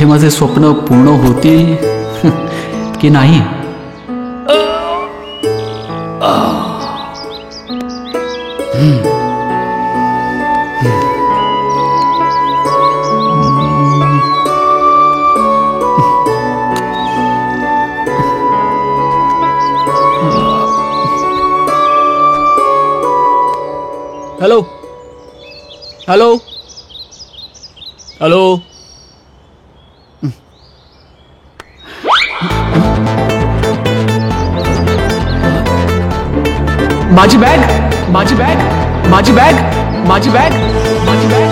माझे स्वप्न पूर्ण होतील की नाही? Hello hello hello. माझी बॅग माझी बॅग माझी बॅग माझी बॅग माझी बॅग.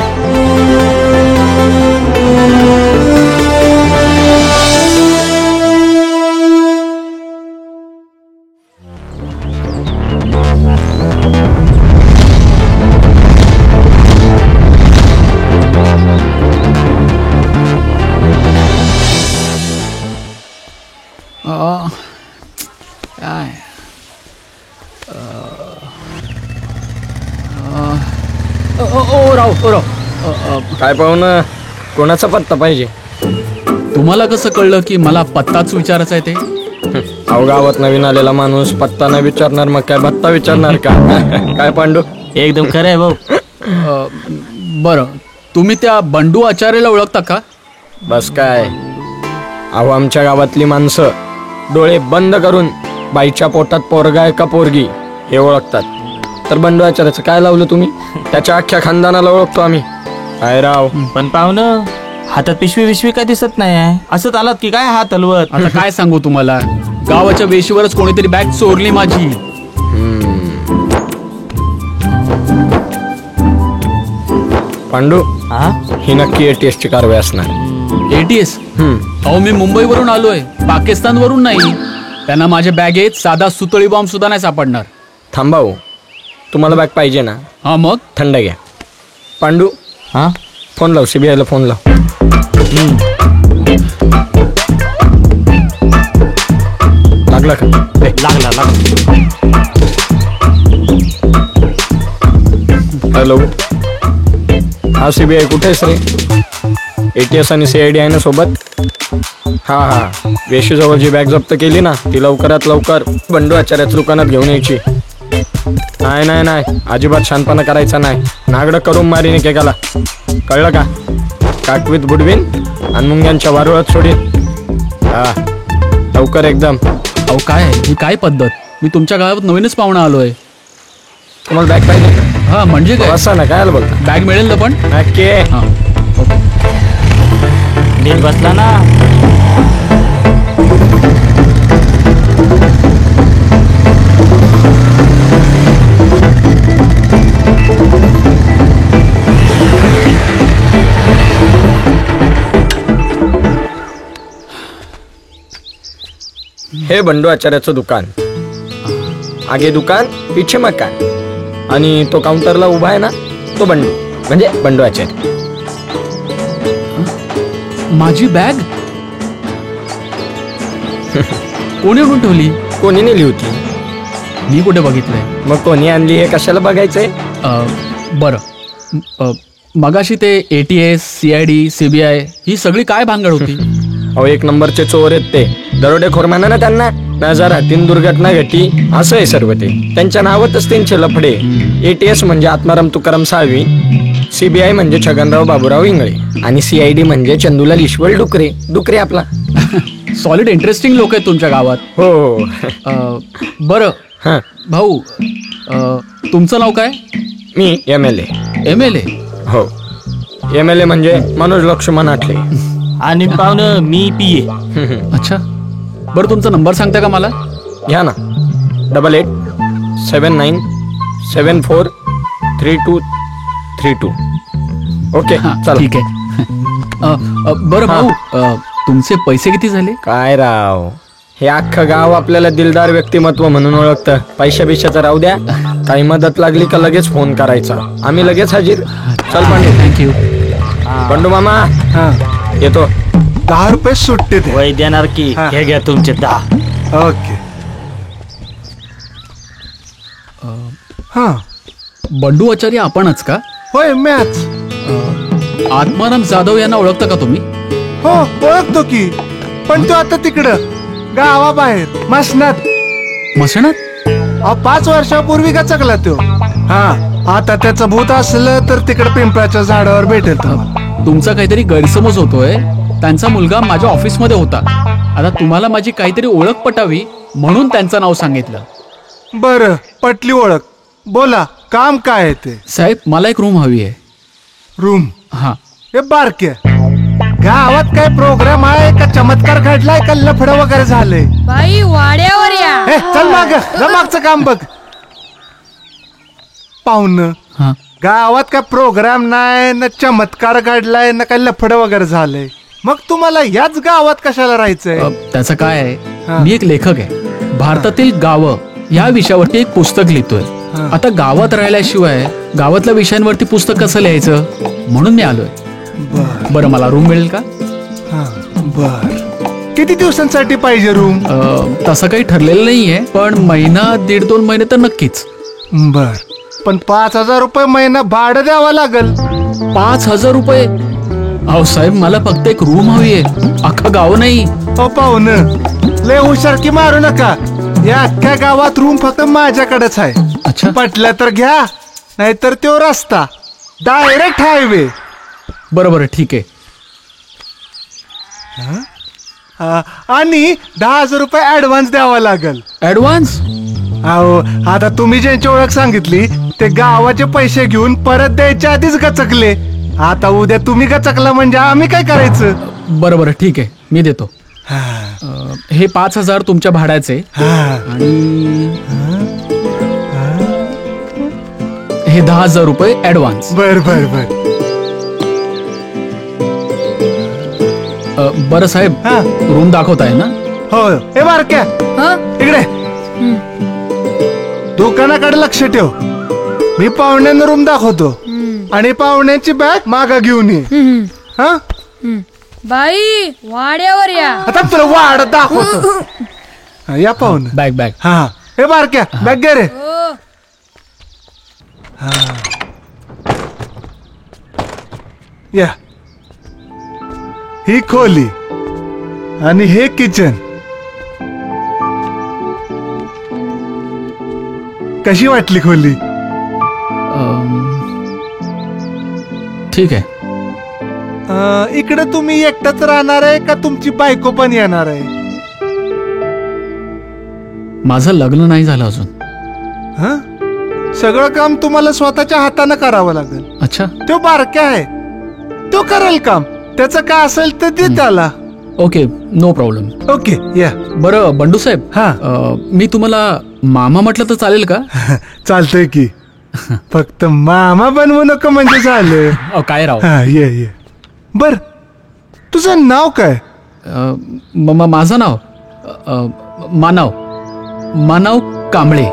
काय काय पाहुणं, कोणाचा पत्ता पाहिजे? तुम्हाला कसं कळलं की मला पत्ताच विचारायचा आहे ते? अहो, गावात नवीन आलेला माणूस पत्ता नाही विचारणार, मग काय भत्ता विचारणार का? काय पांडू? एकदम खरं आहे भाऊ. बरं, तुम्ही त्या बंडू आचार्याला ओळखता का? बस काय, अहो आमच्या गावातली माणसं डोळे बंद करून बाईच्या पोटात पोरगा आहे का पोरगी हे ओळखतात. तर बंडू आचार्याचं काय लावलं तुम्ही? त्याच्या अख्ख्या खानदानाला ओळखतो आम्ही. काय राव. पण पाहुणं, हातात पिशवी काय दिसत नाही. असंच आलात की काय हात हलवत? आता काय सांगू तुम्हाला, गावाच्या वेशीवरच कोणीतरी बॅग चोरली माझी. पांडू, हा, ही नक्की ATS ची कारवाई असणार. ATS? अहो, मी मुंबईवरून आलोय, पाकिस्तानवरून नाही. त्यांना माझ्या बॅगेत साधा सुतळी बॉम्ब सुद्धा नाही सापडणार. थांबाऊ, तुम्हाला बॅग पाहिजे ना? हा, मग थंड घ्या. पांडू, हा, फोन लाव, CBI ला फोन लाव. लागला का? लागला. हॅलो, हा CBI कुठे आहेस रे? ATS आणि CID आहे ना सोबत? हा, वेशीजवळ जी बॅग जप्त केली ना, ती लवकरात लवकर बंडू आचार्याच्या दुकानात घेऊन यायची. नाही, अजिबात शांतपणा करायचा नाही. नागडं करून मारीन एकेकाला, कळलं का? काकवीत बुडवीन आणि मुंग्यांच्या वारुळात सोडीन. हा, लवकर एकदम. अहो, काय ही काय पद्धत? मी तुमच्या गावात नवीनच पाहुणा आलोय. तुम्हाला बॅग पाहिजे? हा, म्हणजे काय? असं ना, काय बोलता? बॅग मिळेल ना पण? नक्की. हा, ओके. नीट बसला ना? हे बंडू आचार्याचं दुकान. आगे दुकान, पीछे मकान. आणि तो काउंटरला उभा आहे ना, तो बंडू, म्हणजे बंडू आचार्य. माझी बॅग कोणी आणून ठेवली? कोणी नेली होती? मी कुठे बघितलंय? मग कोणी आणली हे कशाला बघायचंय? बरं, मगाशी ते ATS, CID, CBI ही सगळी काय भानगड होती? अहो, एक नंबरचे चोर आहेत ते. दरोडेखोर म्हणा ना त्यांना. नजर हातीन दुर्घटना घटी, असं आहे सर्व ते. त्यांच्या नावातच त्यांचे लफडे. ATS म्हणजे आत्माराम तुकाराम साळवी, CBI म्हणजे छगनराव बाबूराव इंगळे आणि CID म्हणजे चंदूलाल ईश्वर डुकरे आपला. सॉलिड इंटरेस्टिंग लोक आहेत तुमच्या गावात. हो. बरं हां भाऊ, तुमचं नाव काय? मी MLA. MLA? हो, MLA म्हणजे मनोज लक्ष्मण आठले. आणि पाहुणं, मी PA. अच्छा, बरं तुमचा नंबर सांगता का मला? घ्या ना, 8879743232. ओके, चला. ठीक आहे. बरं भाऊ, तुमचे पैसे किती झाले? काय राव, हे अख्खं गाव आपल्याला दिलदार व्यक्तिमत्व म्हणून ओळखतं. पैशाचं राहू द्या, काही मदत लागली का लगेच फोन करायचा, आम्ही लगेच हजर. चल पांडू. थँक्यू. पांडू मामा, येतो. 10 रुपये सुट्टे ते. वय देणार की? हे घ्या तुमचे 10. ओके. बंडू आचार्य आपणच का? होय, मॅच. आत्माराम जाधव यांना ओळखता का तुम्ही? हो ओळखतो की, पण तो आता तिकडं गावाबाहेर मसनात. मसणात? 5 वर्षापूर्वी का चकला तो. हा, आता त्याचं भूत असलं तर तिकडे पिंपळाच्या झाडावर भेटेल तुम्हाला. तुमचा काहीतरी गैरसमज होतोय. त्यांचा मुलगा माझ्या ऑफिसमध्ये होता. आता तुम्हाला माझी काहीतरी ओळख पटावी म्हणून त्यांचं नाव सांगितलं. बरं, पटली ओळख. बोला, काम काय आहे ते? साहेब, मला एक रूम हवी आहे. रूम? हा. हे बारक्या गावात काय प्रोग्राम आहे का चमत्कार घडलाय का लफडं वगैरे झालंय? बाई वाड्यावर या. हे, चल माग, जा मागचं काम बघ. पाहुणं, हा. गावात काय प्रोग्राम नाही ना चमत्कार घडलाय ना काय लफडं वगैरे झालंय, मग तुम्हाला याच गावात कशाला राहायचंय? त्याचं काय आहे, हा. मी एक लेखक आहे. भारतातील गावं या विषयावरती एक पुस्तक लिहितोय. हा. आता गावात राहिल्याशिवाय गावातल्या विषयांवरती पुस्तक कसं लिहायचं म्हणून मी आलोय. बर बरं, मला रूम मिळेल का? हा, बर. किती दिवसांसाठी पाहिजे रूम? तसं काही ठरलेलं नाहीये, पण महिना 1.5-2 महिने तर नक्कीच. बर, पण 5,000 रुपये महिना भाडं द्यावं लागल. 5,000 रुपये? अहो साहेब, मला फक्त एक रूम हवी आहे, अख्खा गाव नाही. ओ पाहुणं, लय हुशारकी मारू नका. या अख्ख्या गावात रूम फक्त माझ्याकडेच आहे. अच्छा. पटलं तर घ्या, नाहीतर तो रस्ता डायरेक्ट हायवे. बरं बरं, ठीक आहे. आणि 10,000 रुपये ऍडव्हान्स द्यावा लागल. ऍडव्हान्स? अहो, आता तुम्ही ज्यांची ओळख सांगितली ते गावाचे पैसे घेऊन परत द्यायच्या आधीच गचकले. आता उद्या तुम्ही गचकला म्हणजे आम्ही काय करायचं? बरं बरं, ठीक आहे, मी देतो. हा, हे 5,000 तुमच्या भाड्याचे हा. आणि हे 10,000 रुपये ऍडव्हान्स. बर बर बर. बरं साहेब, हा. रूम दाखवताय ना? हो, हे बारक्या इकडे दुकानाकडे लक्ष ठेव. मी पाहुण्यांना रूम दाखवतो आणि पाहुण्यांची बॅग मागा घेऊन ये. हा, बाई वाड्यावर या. आता तुला वाढ दाखवतो. हा, या पाहुण. Bag bag. हा, हे बारक्या बॅग घे रे. हो. या, ही खोली आणि हे किचन. कशी वाटली खोली? ठीक आहे. इकडे तुम्ही एकटाच राहणार आहे का तुमची बायको पण येणार आहे? माझं लग्न नाही झालं अजून. हा, सगळं काम तुम्हाला स्वतःच्या हाताने करावं लागेल. अच्छा. तो बारक्या आहे, तो करेल काम. त्याचं काय असेल तर दे त्याला. Okay, no problem. ओके, या. बरं बंडू साहेब, हा. मी तुम्हाला मामा म्हटलं तर चालेल का? चालतंय की. फक्त मामा बनवू नको म्हणजे झालं. काय राव. हा, ये. बर, तुझं नाव काय? माझं नाव मानव कांबळे.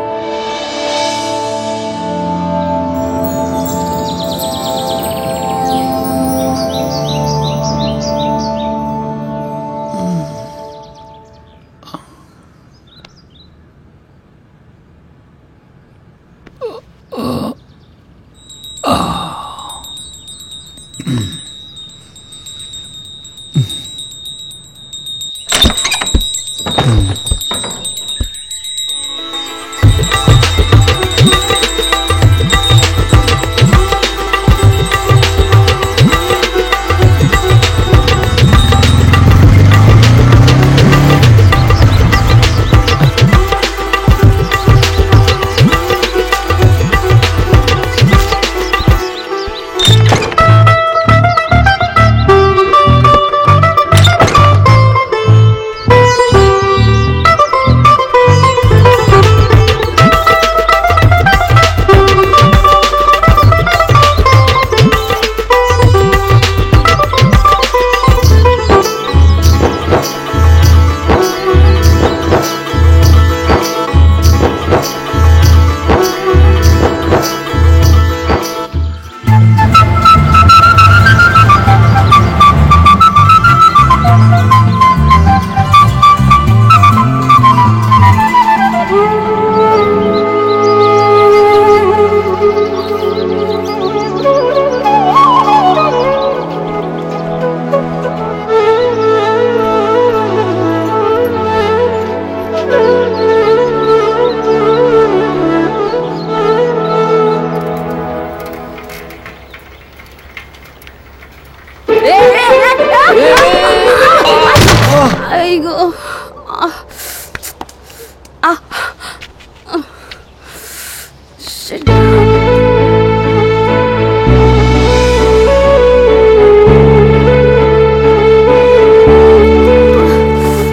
आई ग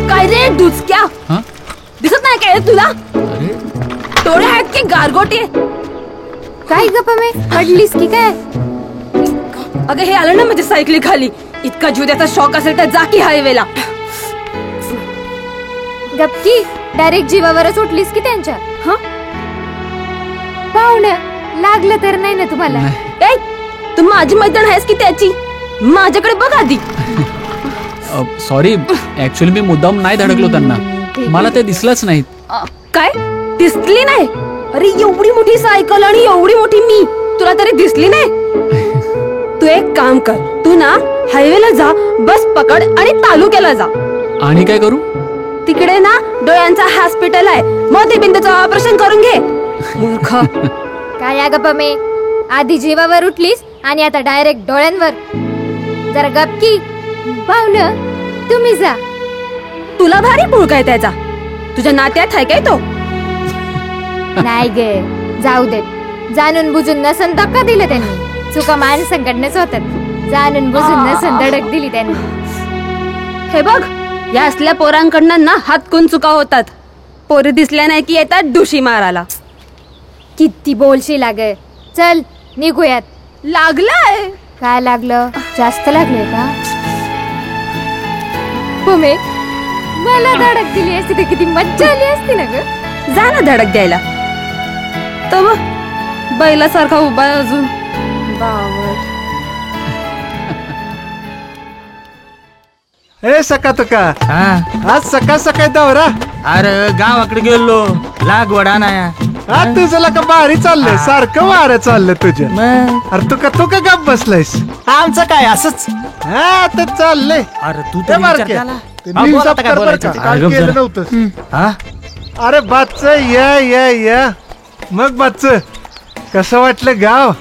काय रे डुचक्या हा? दिसत नाही काय तुला अरे डोळे आहेत की गारगोटी काय गप्पा मे पडलीस की काय? अगं हे आलं ना माझ्या सायकली खाली इतका जीव द्याचा शॉक असेल तर जा की हायवेला गपकी डायरेक्ट जीवावरच उठलीस की त्यांच्या? हा पाहुणं लागलं तर नाही ना तुम्हाला? ए तू माझी मैत्रीण आहेस की त्याची माझ्याकडे बघ आधी सॉरी ऍक्च्युली मी मुद्दाम नाही धडकलो त्यांना. मला ते दिसलंच नाहीत. काय दिसली नाही? अरे एवढी मोठी सायकल आणि एवढी मोठी मी तुला तरी दिसली नाही? तू एक काम कर तू ना हायवेला जा बस पकड आणि तालुक्याला जा. आणि काय करू? तिकडे ना डोळ्यांचा हॉस्पिटल आहे मोतीबिंदूचं ऑपरेशन करून घे. मूर्ख. काय गप्पा मे आधी जीवावर उठलीस आणि आता डायरेक्ट डोळ्यांवर. जरा गपकी पाहुणं तुम्ही जा. तुला भारी पुळ काय त्याचा तुझ्या नात्यात आहे काय तो? नाही गे जाऊ दे. जाणून बुजून नसन धक्का दिलं त्यांनी. चुका माणसांकडनंच होतात. जाणून बुजून नसन धडक दिली त्यांनी. हे बघ या असल्या पोरांकडनं ना हातकून चुका होतात. पोरी दिसल्या नाही की येतात डुशी मारायला. किती बोलशी लागे. चल निघूयात. लागलाय काय लागलं? जास्त लागलंय का? पुमे मला धडक दिली असती तर किती मज्जा आली असती ना ग. जा ना धडक द्यायला. तर मग बैलासारखा उभा आहे अजून. बावट. ए सका तुका आज सकाळ सकाळी दौरा. अरे गावाकडे गेलो लागवड आणाया. आज तुझं का भारी चाललंय सारखं वारं चाललंय तुझ्या. अरे तुका गप बसलायस. आमचं काय असंच. हा आता चाललंय. अरे तू ते तर मार विचार के. केला. ते हा, न्यूज बोल आता अप काय कर बरं बोलायचं का. ते. काल गप केलं जरा. नव्हतं. हा? अरे बादच या मग बादच कसं वाटलं गाव?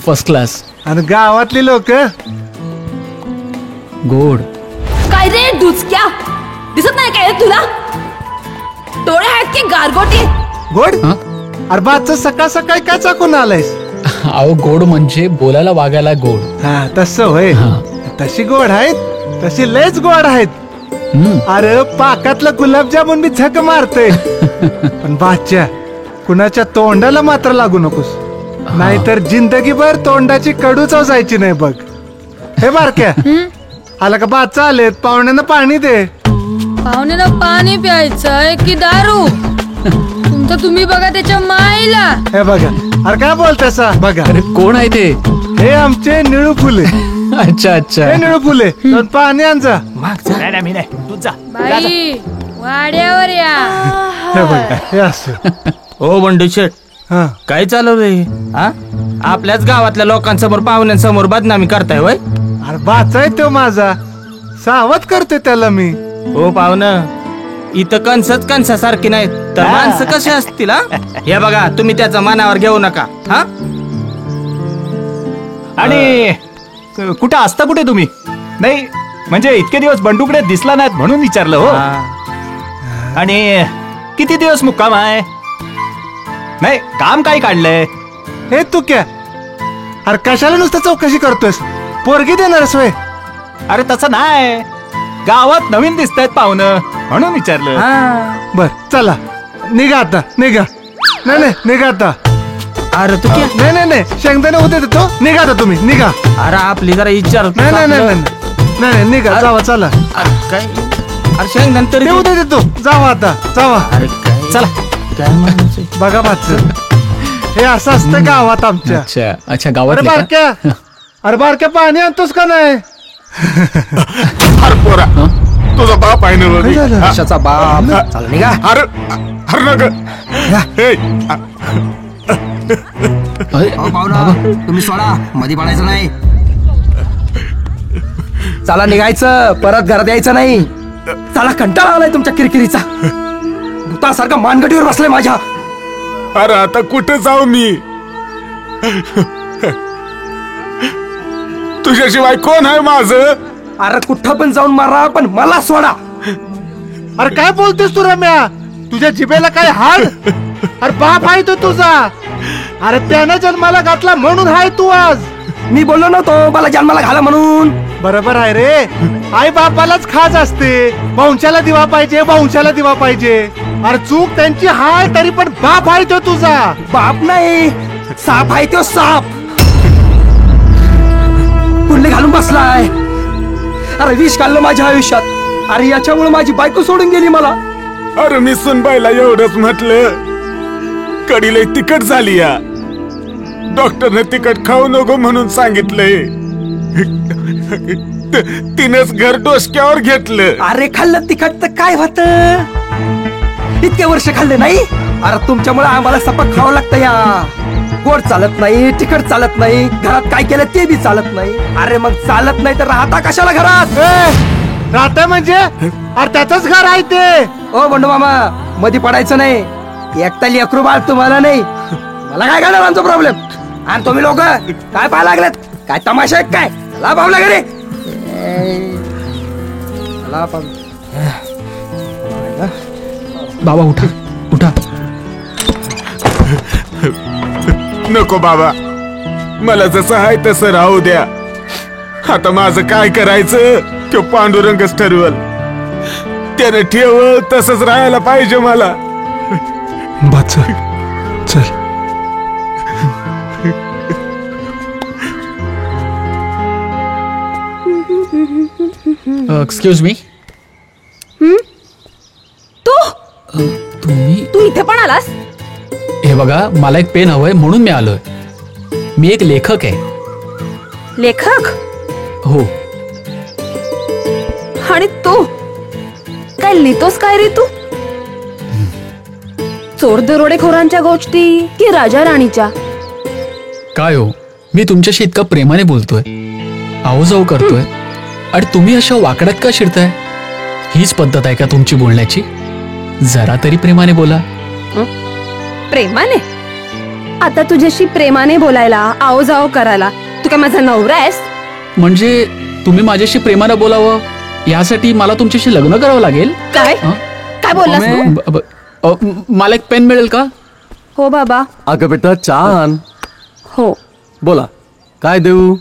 First class. आणि गावातली लोक? गोड. काय रे डुचक्या दिसत नाही काय तुला? डोळे आहेत की गारगोटी? गोड? हा? अरे बादच सकाळ सकाळी काय चाकून आलायस? अहो गोड म्हणजे बोलायला वागायला गोड. हा तसं होय. हा. तशी गोड आहेत तशी लयच गोड आहेत. हम्म. अरे पाकातलं गुलाबजामुन बी झक मारते. पण बाच्या कुणाच्या तोंडाला मात्र लागू नकोस नाहीतर जिंदगीभर तोंडाची कडू चव जायची नाही बघ. हे बारक्या आला का बाचा आलेत पाहुण्यांना पाणी दे. पाहुण्याला पाणी प्यायचंय की दारू? तुमचं तुम्ही बघा त्याच्या माईला. हे बघा अरे काय बोलतायसा बघा. अरे कोण आहे ते? हे आमचे निळू फुले. अच्छा अच्छा. हे निळू फुले दोन पाणी आण जा. नाही मी नाही तूच जा. बाई वाड्यावर या. हे बघा हे असं. हो बंडू शेट हा काय चालू रे? हा आपल्याच गावातल्या लोकांसमोर पाहुण्यांसमोर बदनामी करताय वय? अरे बाचाय तो माझा सावध करते त्याला मी. हो पाहुणं इथं कणसच कणसासारखी नाहीत तर माणसं कशी असतील? हा हे बघा तुम्ही त्याचा मनावर घेऊ नका. हा आणि कुठं असता कुठे तुम्ही? नाही म्हणजे इतके दिवस बंडूकडे दिसला नाहीत म्हणून विचारलं हो. आणि किती दिवस मुक्काम आहे? नाही काम काय काढलंय? हे तू क्या अरे कशाला नुसतं चौकशी करतोयस? पोरगी देणारस वय? अरे तसं नाही गावात नवीन दिसतायत पाहुणं म्हणून विचारलं. बर चला निघा आता निघा. नाही नाही निघा आता. अरे तू क्या? नाही नाही नाही शेंगदाणे होते देतो. निघा आता तुम्ही निघा. अरे आपली जरा विचार. नाही नाही नाही नाही नाही नाही निघा जावा चला. काय? अरे शेंगदाण तरी देऊ दे देतो जावा आता जावा. अरे काय चला काय म्हणायचं? बघा भाचं हे असं असतं गावात आमच्या. अच्छा अच्छा. अरे गावात बारक्या अरे बारक्या पाणी आणतोस का नाही? अरे पोरा तुझा बाप आहे ना काय रोगी? झालं? कशाचा बाप. चला निघा. अरे अरे नग हे तुम्ही सोडा मध्ये पडायचं नाही. चला निघायचं परत घरात यायचं नाही. चला कंटाळा आलाय तुमच्या किरकिरीचा. भूतासारखा मानगडीवर बसलाय माझ्या. अरे आता कुठे जाऊ मी? तुझ्याशिवाय कोण आहे माझं? अरे कुठं पण जाऊन मारा पण मला सोडा. अरे काय बोलतेस तू रम्या? तुझ्या जिभेला काय हाड? अरे बाप आहे तो तुझा. अरे त्यानं जन्माला घातला म्हणून हाय तू आज. मी बोललो ना तो मला जन्माला घाला म्हणून. बरोबर आहे रे. आई बापालाच खास असते. वंशाला दिवा पाहिजे, वंशाला दिवा पाहिजे. अरे चूक त्यांची हाय तरी पण बाप आहे तो तुझा. बाप नाही, साप आहे तो साप. कुंडली घालून बसलाय. अरे विष घाललं माझ्या आयुष्यात. अरे याच्यामुळे माझी बायको सोडून गेली मला. अरे मी सुनबाईला एवढंच म्हटलं, कडीला तिखट झाली या. डॉक्टरने तिखट खाऊ नको म्हणून सांगितलंय. तिनेच घर डोसक्यावर घेतलं. अरे खाल्लं तिखट तर काय होत? इतके वर्ष खाल्ले नाही. अरे तुमच्यामुळे आम्हाला सपक खावं लागतं या. गोड चालत नाही, तिखट चालत नाही, घरात काय केलं ते बी चालत नाही. अरे मग चालत नाही तर राहता कशाला घरात? राहता म्हणजे? अरे त्याचंच घर आहे ते. ओ बंडू मामा, मध्ये पडायचं नाही. एकटा लेकरू बाळ तुम्हाला नाही, मला काय करणार आमचा प्रॉब्लेम? आणि तुम्ही लोक काय पाहायला लागलेत? काय तमाशा आहे काय? चला बाबला घरी. बाबा उठा उठा. नको बाबा, मला जसं आहे तसं राहू द्या. आता माझं काय करायचं तो पांडुरंगच ठरवल. त्याने ठेवल तसंच राहायला पाहिजे मला. बस चल. Excuse me. तुम्ही तू इथे पण आलास? हे बघा, मला एक पेन हवंय म्हणून मी आलोय. मी एक लेखक आहे. लेखक? हो. आणि तू काय लिहितोस काय रे तू? चोर दरोडेखोरांच्या गोष्टी की राजा राणीच्या? काय हो, मी तुमच्याशी इतका प्रेमाने बोलतोय, आऊजाऊ करतोय, आणि तुम्ही अशा वाकड्यात का शिरताय? हीच पद्धत आहे का तुमची बोलण्याची? जरा तरी प्रेमाने बोला. प्रेमाने? आता तुझ्याशी प्रेमाने बोलायला, आओजाओ करायला तू काय माझा नवरा आहेस? म्हणजे तुम्ही माझ्याशी प्रेमाने बोलावं यासाठी मला तुमच्याशी लग्न करावं लागेल? काय हं? काय बोललास तू? मला एक पेन मिळेल का? हो बाबा. अगं बेटा छान. हो. बोला काय देऊ?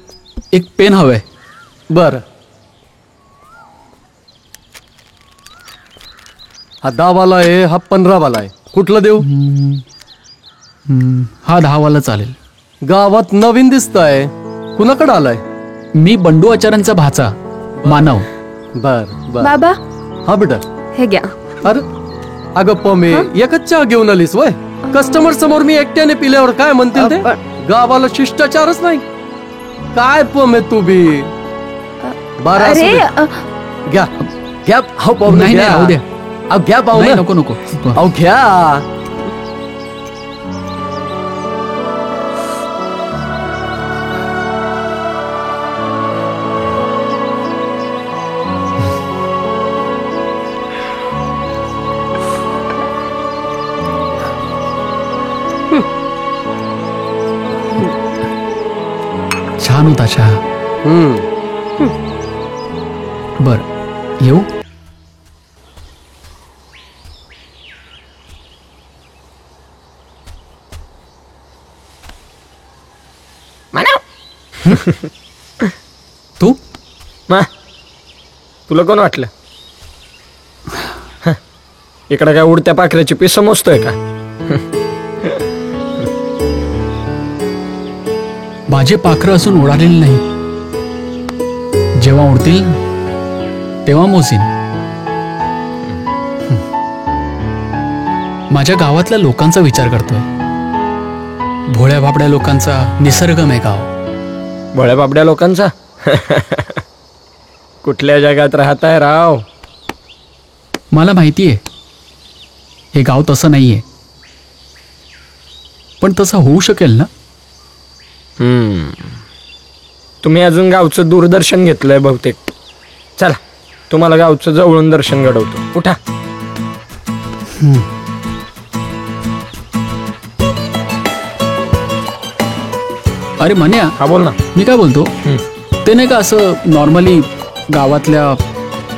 एक पेन हवंय. बर. हा 10 वाला आहे, हा 15 वाला आहे. कुठलं देऊ? हा 10 वाला चालेल. गावात नवीन दिसतंय, कुणाकडे आलाय? मी बंडू आचार्यांचा भाचा मानव. बर बर. बाबा हा बेटा हे घ्या. अरे अगं पमे, एकच चहा घेऊन आलीस वय? कस्टमर समोर मी एकट्याने पिल्यावर काय म्हणतील ते? गावाला शिष्टाचारच नाही काय पमे तू बी? बारा अरे घ्या घ्या. हो पाहू. नाही नाही, राहू द्या. अहो घ्या पाहू. नाही, नको नको. अहो घ्या. छान होता चहा. बर येऊ? तू तुला कोण वाटलं? इकडे काय उडत्या पाखराची पीस समजतोय का? माझे पाखरं असून उडालेली नाही. जेव्हा उडतील तेव्हा मोजीन. माझ्या गावातल्या लोकांचा विचार करतोय. भोळ्या भाबड्या लोकांचा निसर्गमय गाव. भोळ्या बाबड्या लोकांचा? कुठल्या जगात राहताय राव? मला माहितीये हे गाव तसं नाहीये, पण तसं होऊ शकेल ना? तुम्ही अजून गावचं दूरदर्शन घेतलंय बहुतेक. चला तुम्हाला गावचं जवळून दर्शन घडवतो. उठा. अरे मन्या. हा बोल ना. मी काय बोलतो, ते नाही का असं नॉर्मली गावातल्या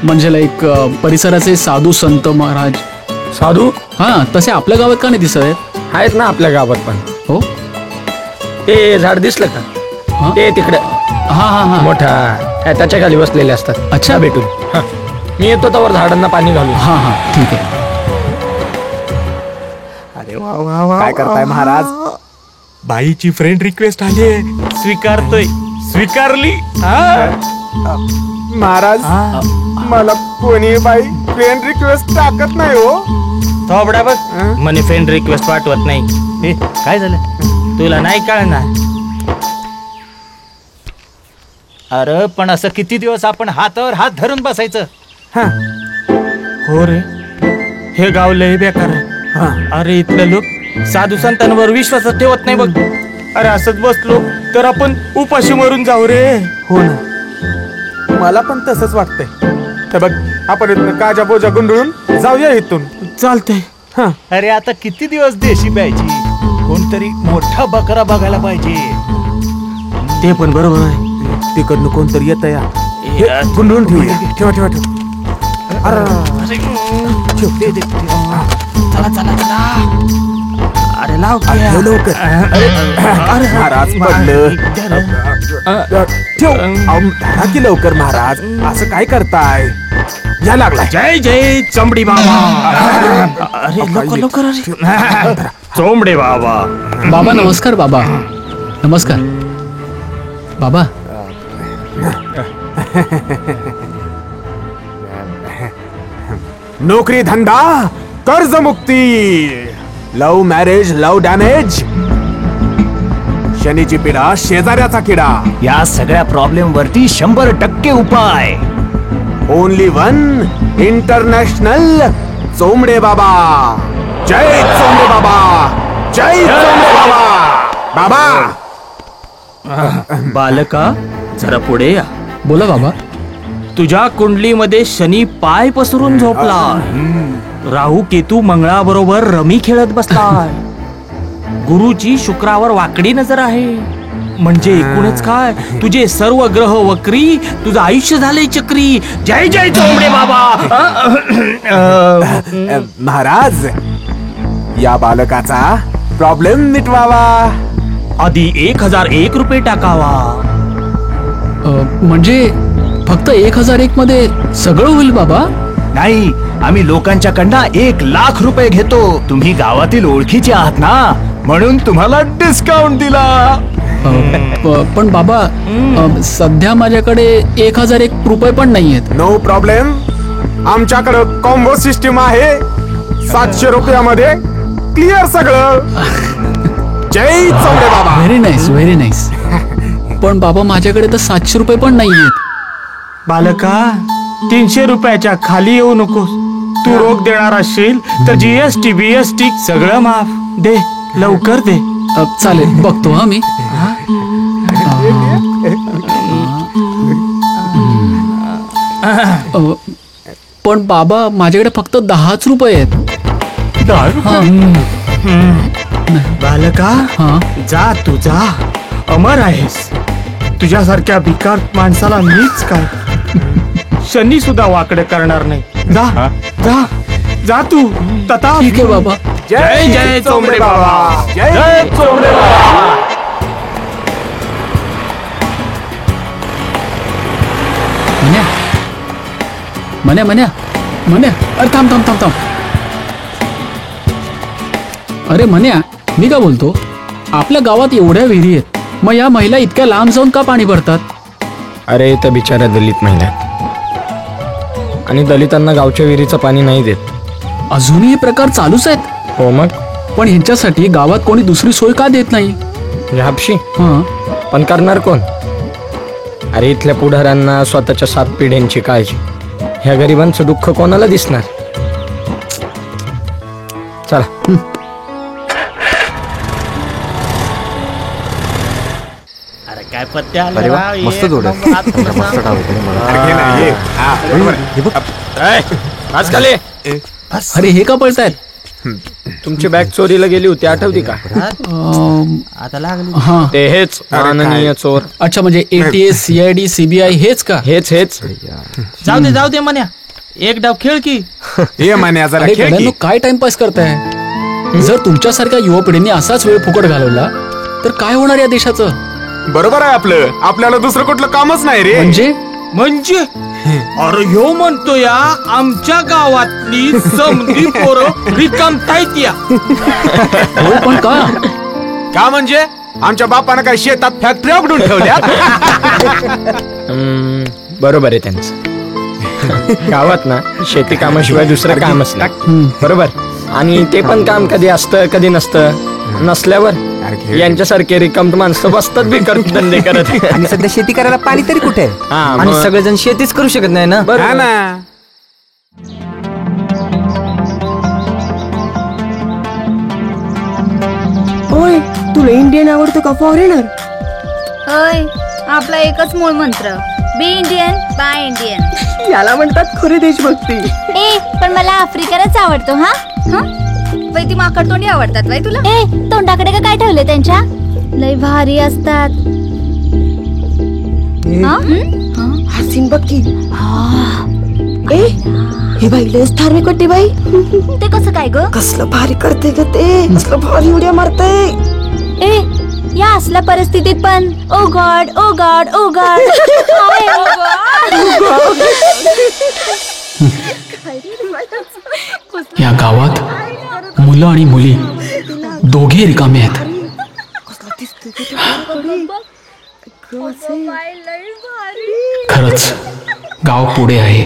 म्हणजे लाईक परिसराचे साधू संत महाराज. साधू हा, तसे आपल्या गावात का नाही दिसत आहेत? आहेत ना आपल्या गावात पण. हो. ते झाड दिसलं का? हा? ते तिकडे हा हा हा. मोठा त्याच्या खाली बसलेले असतात. अच्छा. भेटून हा. मी येतो त्यावर झाडांना पाणी घालून. हा हा ठीक आहे. अरे वा वा वा, काय करताय महाराज? बाईची फ्रेंड रिक्वेस्ट आली, स्वीकारतोय. स्वीकारली. महाराज मला कोणी बाई फ्रेंड रिक्वेस्ट टाकत नाही हो. थोबडा बघ, म्हणे फ्रेंड रिक्वेस्ट पाठवत नाही. हे काय झालं तुला नाही कळणार? अरे पण असं किती दिवस आपण हातावर हात धरून बसायचं? हो रे, हे गाव लय बेकार आहे. अरे इथले लोक साधू संतांवर विश्वास ठेवत नाही बघ. अरे असंच बसलो तर आपण उपाशी मरून जाऊ रे. हो ना, मला पण तसंच वाटतंय. तर बघ, आपण इथनं काजा बोजा गुंडळून जाऊया इथून. चालतंय. अरे आता किती दिवस देशी प्यायची? कोणतरी मोठा बकरा बघायला पाहिजे. ते पण बरोबर आहे. तिकडनं कोणतरी येत या, गुंडळून ठेवूया. ठेवा ठेवा ठेवा. चला चला चला. अरे लाव लवकर. महाराज पडलं. ठेव. धरा की लवकर महाराज, असं काय करताय? या लागला. जय जय चोंबडी बाबा. अरे लवकर लवकर. चोंबडे बाबा. बाबा नमस्कार. बाबा नमस्कार. बाबा नोकरी धंदा, कर्ज मुक्ती, लव्ह मॅरेज, लव्ह डॅमेज, शनीची पिढा, शेजाऱ्याचा किडा, या सगळ्या प्रॉब्लेम वरती 100% उपाय. ओनली वन, इंटरनॅशनल चोंबडे बाबा. जय चोंबडे बाबा, जय चोंबडे बाबा. बाबा बालका जरा पुढे या. बोला बाबा. तुझ्या कुंडलीमध्ये शनी पाय पसरून झोपला. राहू केतू मंगळाबरोबर रमी खेळत बसलाय. गुरुची शुक्रावर वाकडी नजर आहे. म्हणजे एकूणच काय, तुझे सर्व ग्रह वक्री, तुझं आयुष्य झाले चक्री. जय जय चोंबडे बाबा. महाराज, या बालकाचा प्रॉब्लेम मिटवावा. आधी 1001 रुपये टाकावा. म्हणजे फक्त 1001 मध्ये सगळं होईल बाबा? नाही, आम्ही लोकांच्याकडनं 1,00,000 रुपये घेतो. तुम्ही गावातील ओळखीचे आहात ना, म्हणून तुम्हाला डिस्काउंट दिला. पण बाबा सध्या माझ्याकडे 1001 रुपये पण नाहीयेत. नो प्रॉब्लेम, आमच्याकडे कॉम्बो सिस्टीम आहे. 700 रुपयामध्ये क्लिअर सगळं. जय चोंबडे बाबा. Very nice, very nice. पण बाबा माझ्याकडे तर 700 रुपये पण नाहीयेत. बालका 300 रुपयाच्या खाली येऊ नकोस. तू रोख देणार असशील तर GST BST सगळं माफ. दे लवकर दे. चालेल, बघतो हा मी. पण बाबा माझ्याकडे फक्त 10 रुपये आहेत. बालका हा, जा तू जा. अमर आहेस. तुझ्यासारख्या भिकार माणसाला मीच काय, शनी सुद्धा वाकडे करणार नाही. जा जा जा तू. तथा ठीक आहे बाबा. जय जय चोंबडे बाबा. जय चोंबडे बाबा. मन्या. अरे थांब. अरे मन्या, मी का बोलतो, आपल्या गावात एवढ्या विहिरी आहेत, मग या महिला इतक्या लांब जाऊन का पाणी भरतात? अरे इथं बिचाऱ्या दलित महिला आहेत. आणि दलितांना गावच्या विहिरीचं पाणी नाही देत. अजूनही हे प्रकार चालूच आहेत. हो मग. पण ह्यांच्यासाठी गावात कोणी दुसरी सोय का देत नाही? हापशी. हा, पण करणार कोण? अरे इथल्या पुढाऱ्यांना स्वतःच्या 7 पिढ्यांची काळजी. ह्या गरिबांचं दुःख कोणाला दिसणार? चला. अरे काय पत्त्या अरे वा, मस्त जोड आहे. मस्त डाव आहे. आज खाली. अरे हे का पळतायत? तुमची बॅग चोरीला गेली होती, आठवती का? आता लागली. हा ते हेच माननीय चोर. अच्छा, म्हणजे ATS, CID, CBI हेच का? हेच जाऊ दे म्हण्या, एक डाव खेळ की. हे मान्या जरा अरे खेळ की. गड्यांनो, काय टाइमपास करताय? जर तुमच्यासारख्या युवा पिढीने असाच वेळ फुकट घालवला तर काय होणार या देशाचं? बरोबर आहे आपलं, आपल्याला दुसरं कुठलं कामच नाही रे. म्हणजे अरे ह्यो म्हणतो या आमच्या गावातली समधी पोरं रिकामतायत या. हो, पण का म्हणजे आमच्या बापानं काय शेतात फॅक्टरी उघडून ठेवल्या? बरोबर आहे त्यांचं. गावात ना शेती कामाशिवाय दुसरं कामच नाही. बरोबर. आणि ते पण काम कधी असतं कधी नसतं. नसल्यावर यांच्यासारखे रिकाम माणसं बसतात बेकार धंदे करत. आणि सध्या शेती करायला पाणी तरी कुठे? आणि सगळेजण शेतीच करू शकत नाही ना. हा ना. होय, तुला इंडियन आवडतो का फॉरेनर? होय, आपला एकच मूळ मंत्र, बी इंडियन बाय इंडियन. याला म्हणतात खरी देशभक्ती. ए पण मला आफ्रिकनच आवडतो. हा वै ती माकड तोंडी आवडतात वै तुला? ए तोंडाकडे का काय ठेवले त्यांच्या? लय भारी असतात. हसीन बघ. ए हे बाई लयच धार्मिक वाटते बाई. ते कसं काय ग? कसलं भारी करते ग ते, कसलं भारी उड्या मारते. ए या असल्या परिस्थितीत पण ओ गॉड ओ गॉड ओ गॉड. या गावात मुलं आणि मुली दोघे रिकामे आहेत. खरंच गाव पुढे आहे.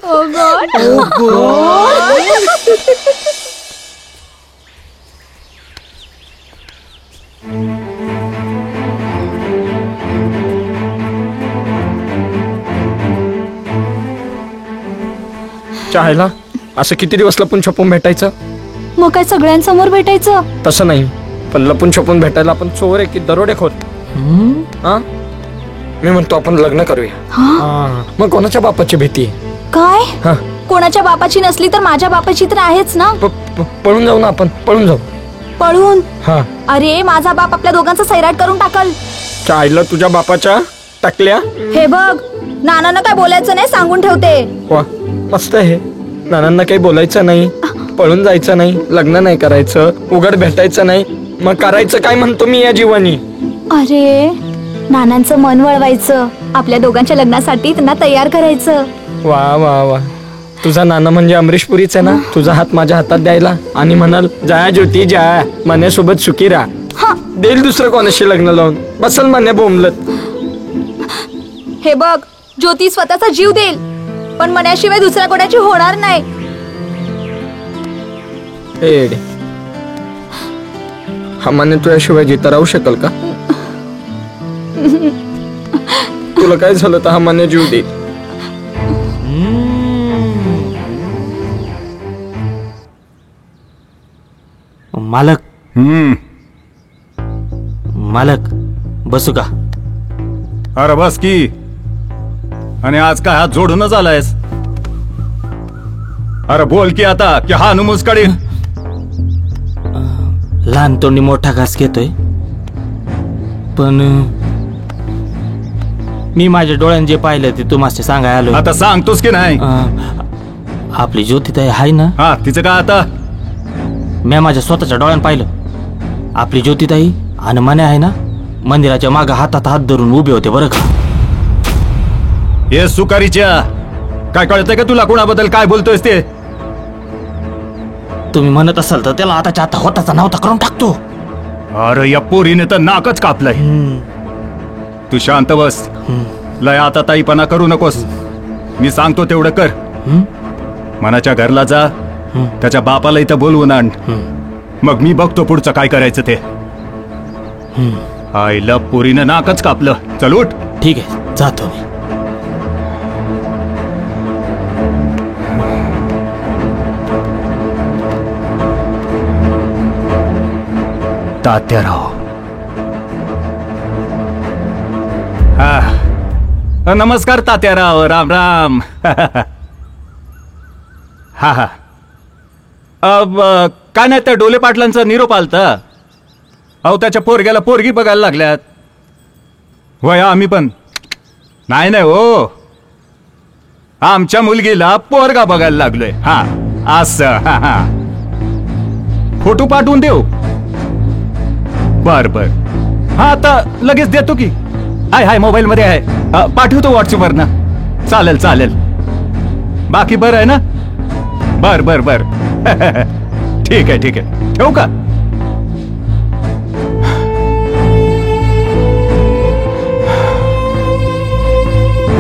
ओ गॉड. चायला असं किती दिवस लपून छपून भेटायचं? मग काय सगळ्यांसमोर भेटायचं? तसं नाही, पण लपून छपून भेटायला आपण चोर आहे की दरोडेखोर? हा, मी म्हणतो आपण लग्न करूया. मग कोणाच्या बापाची भीती? काय? हा, कोणाच्या बापाची नसली तर माझ्या बापाची तर आहेच ना. पळून जाऊ ना आपण, पळून जाऊ. पळून? हा. अरे माझा बाप आपल्या दोघांचा सैराट करून टाकल. चायला तुझ्या बापाच्या टाकल्या? हे बघ, नानांना काय बोलायचं नाही, सांगून ठेवते. वा मस्त आहे. नानांना काही बोलायचं नाही, पळून जायचं नाही, लग्न नाही करायचं, उघड भेटायचं नाही, मग करायचं काय म्हणतो मी या जीवानी? अरे नानांचं मन वळवायचं, आपल्या दोघांच्या लग्नासाठी त्यांना तयार करायचं. वा वा वा, तुझा नाना म्हणजे अमरीश पुरीच आहे ना. तुझा हात माझ्या हातात द्यायला आणि म्हणाल जा ज्योती जा, मण्यासोबत सुखी राहा. देईल दुसरं कोणाशी लग्न लावून, बसल मन्या बोंबलत. हे बघ, ज्योती स्वतःचा जीव देईल, पण मण्याशिवाय दुसऱ्या कोणाची होणार नाही. एड हा मान्य तुझ्याशिवाय जिता राहू शकेल का? तुला काय झालं तर हा मान्य जीव दे. मालक. मालक बसू का? अरे बस की. आणि आज काय हात जोडूनच आलायस? अरे बोल की आता, की हा नुमुस काढी. लहान तोंडी मोठा घास घेतोय, पण मी माझ्या डोळ्याने जे पाहिलं ते तुम्हाला सांगायला आलो. आता सांगतोस की नाही? आपली ज्योतिताई आहे ना? हा, तिचं काय आता? मी माझ्या स्वतःच्या डोळ्यानं पाहिलं. आपली ज्योतिताई आणि मने आहे ना, मंदिराच्या मागे हातात हात धरून उभे होते बरं का. ये सुकारीच्या, काय कळतंय का तुला कोणाबद्दल काय बोलतोयस ते? तुम्ही म्हणत असाल तर त्याला आताच्या आता होताचा नव्हता करून टाकतो. अरे या पोरीने तर नाकच कापलंय. तू शांत बस, लय आता ताईपणा करू नकोस. मी सांगतो तेवढं कर. मनाच्या घरला जा, त्याच्या बापाला इथं बोलवून आण, मग मी बघतो पुढचं काय करायचं ते. आईला पोरीनं नाकच कापलं. चल उठ. ठीक आहे, जातो मी. तात्याराव. हा, नमस्कार तात्याराव. राम राम. हा हा काय नाही, त्या डोले पाटलांचा निरोप आलता. अहो त्याच्या पोरग्याला पोरगी बघायला लागल्यात. होय आम्ही पण. नाही नाही हो, आमच्या मुलगीला पोरगा बघायला लागलोय. हा असं. हा हा फोटो पाठवून देऊ. बर बर. हा आता लगेच देतो की. हाय मोबाईल मध्ये आहे. पाठवतो व्हॉट्सअपवर ना. चालेल चालेल. बाकी बरं आहे ना? बर बर बर. ठीक आहे ठीक आहे. ठेवू का?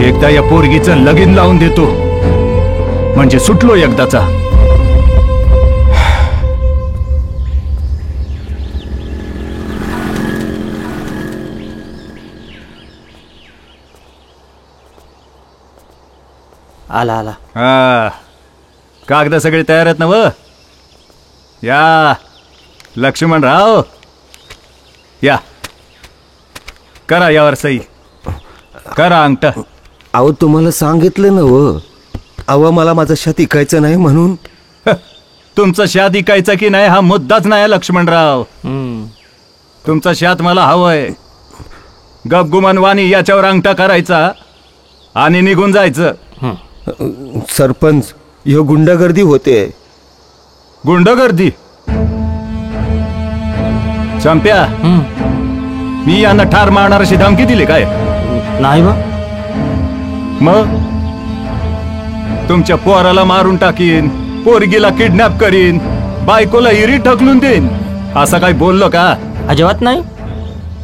एकदा या पोरगीचं लगीन लावून देतो म्हणजे सुटलो एकदाचा. आला आला. हा कागद सगळे तयार आहेत ना व? या लक्ष्मणराव या, करा यावर सही करा. अंगठा. अहो तुम्हाला सांगितलं ना व, अहो मला माझं शेत इकायचं नाही म्हणून. तुमचं शाद इकायचं की नाही हा मुद्दाच नाही लक्ष्मणराव. तुमचं शात मला हवंय. गपगुमान वाणी याच्यावर अंगठा करायचा आणि निघून जायचं. सरपंच ह्यो गुंडगर्दी होते. गुंडगर्दी? चंप्या, मी यांना ठार मारणार अशी धमकी दिली काय? नाही बा. मग तुमच्या पोराला मारून टाकीन, पोरगीला किडनॅप करीन, बायकोला इरी ढकलून देईन असं काय बोललो का? अजिबात नाही.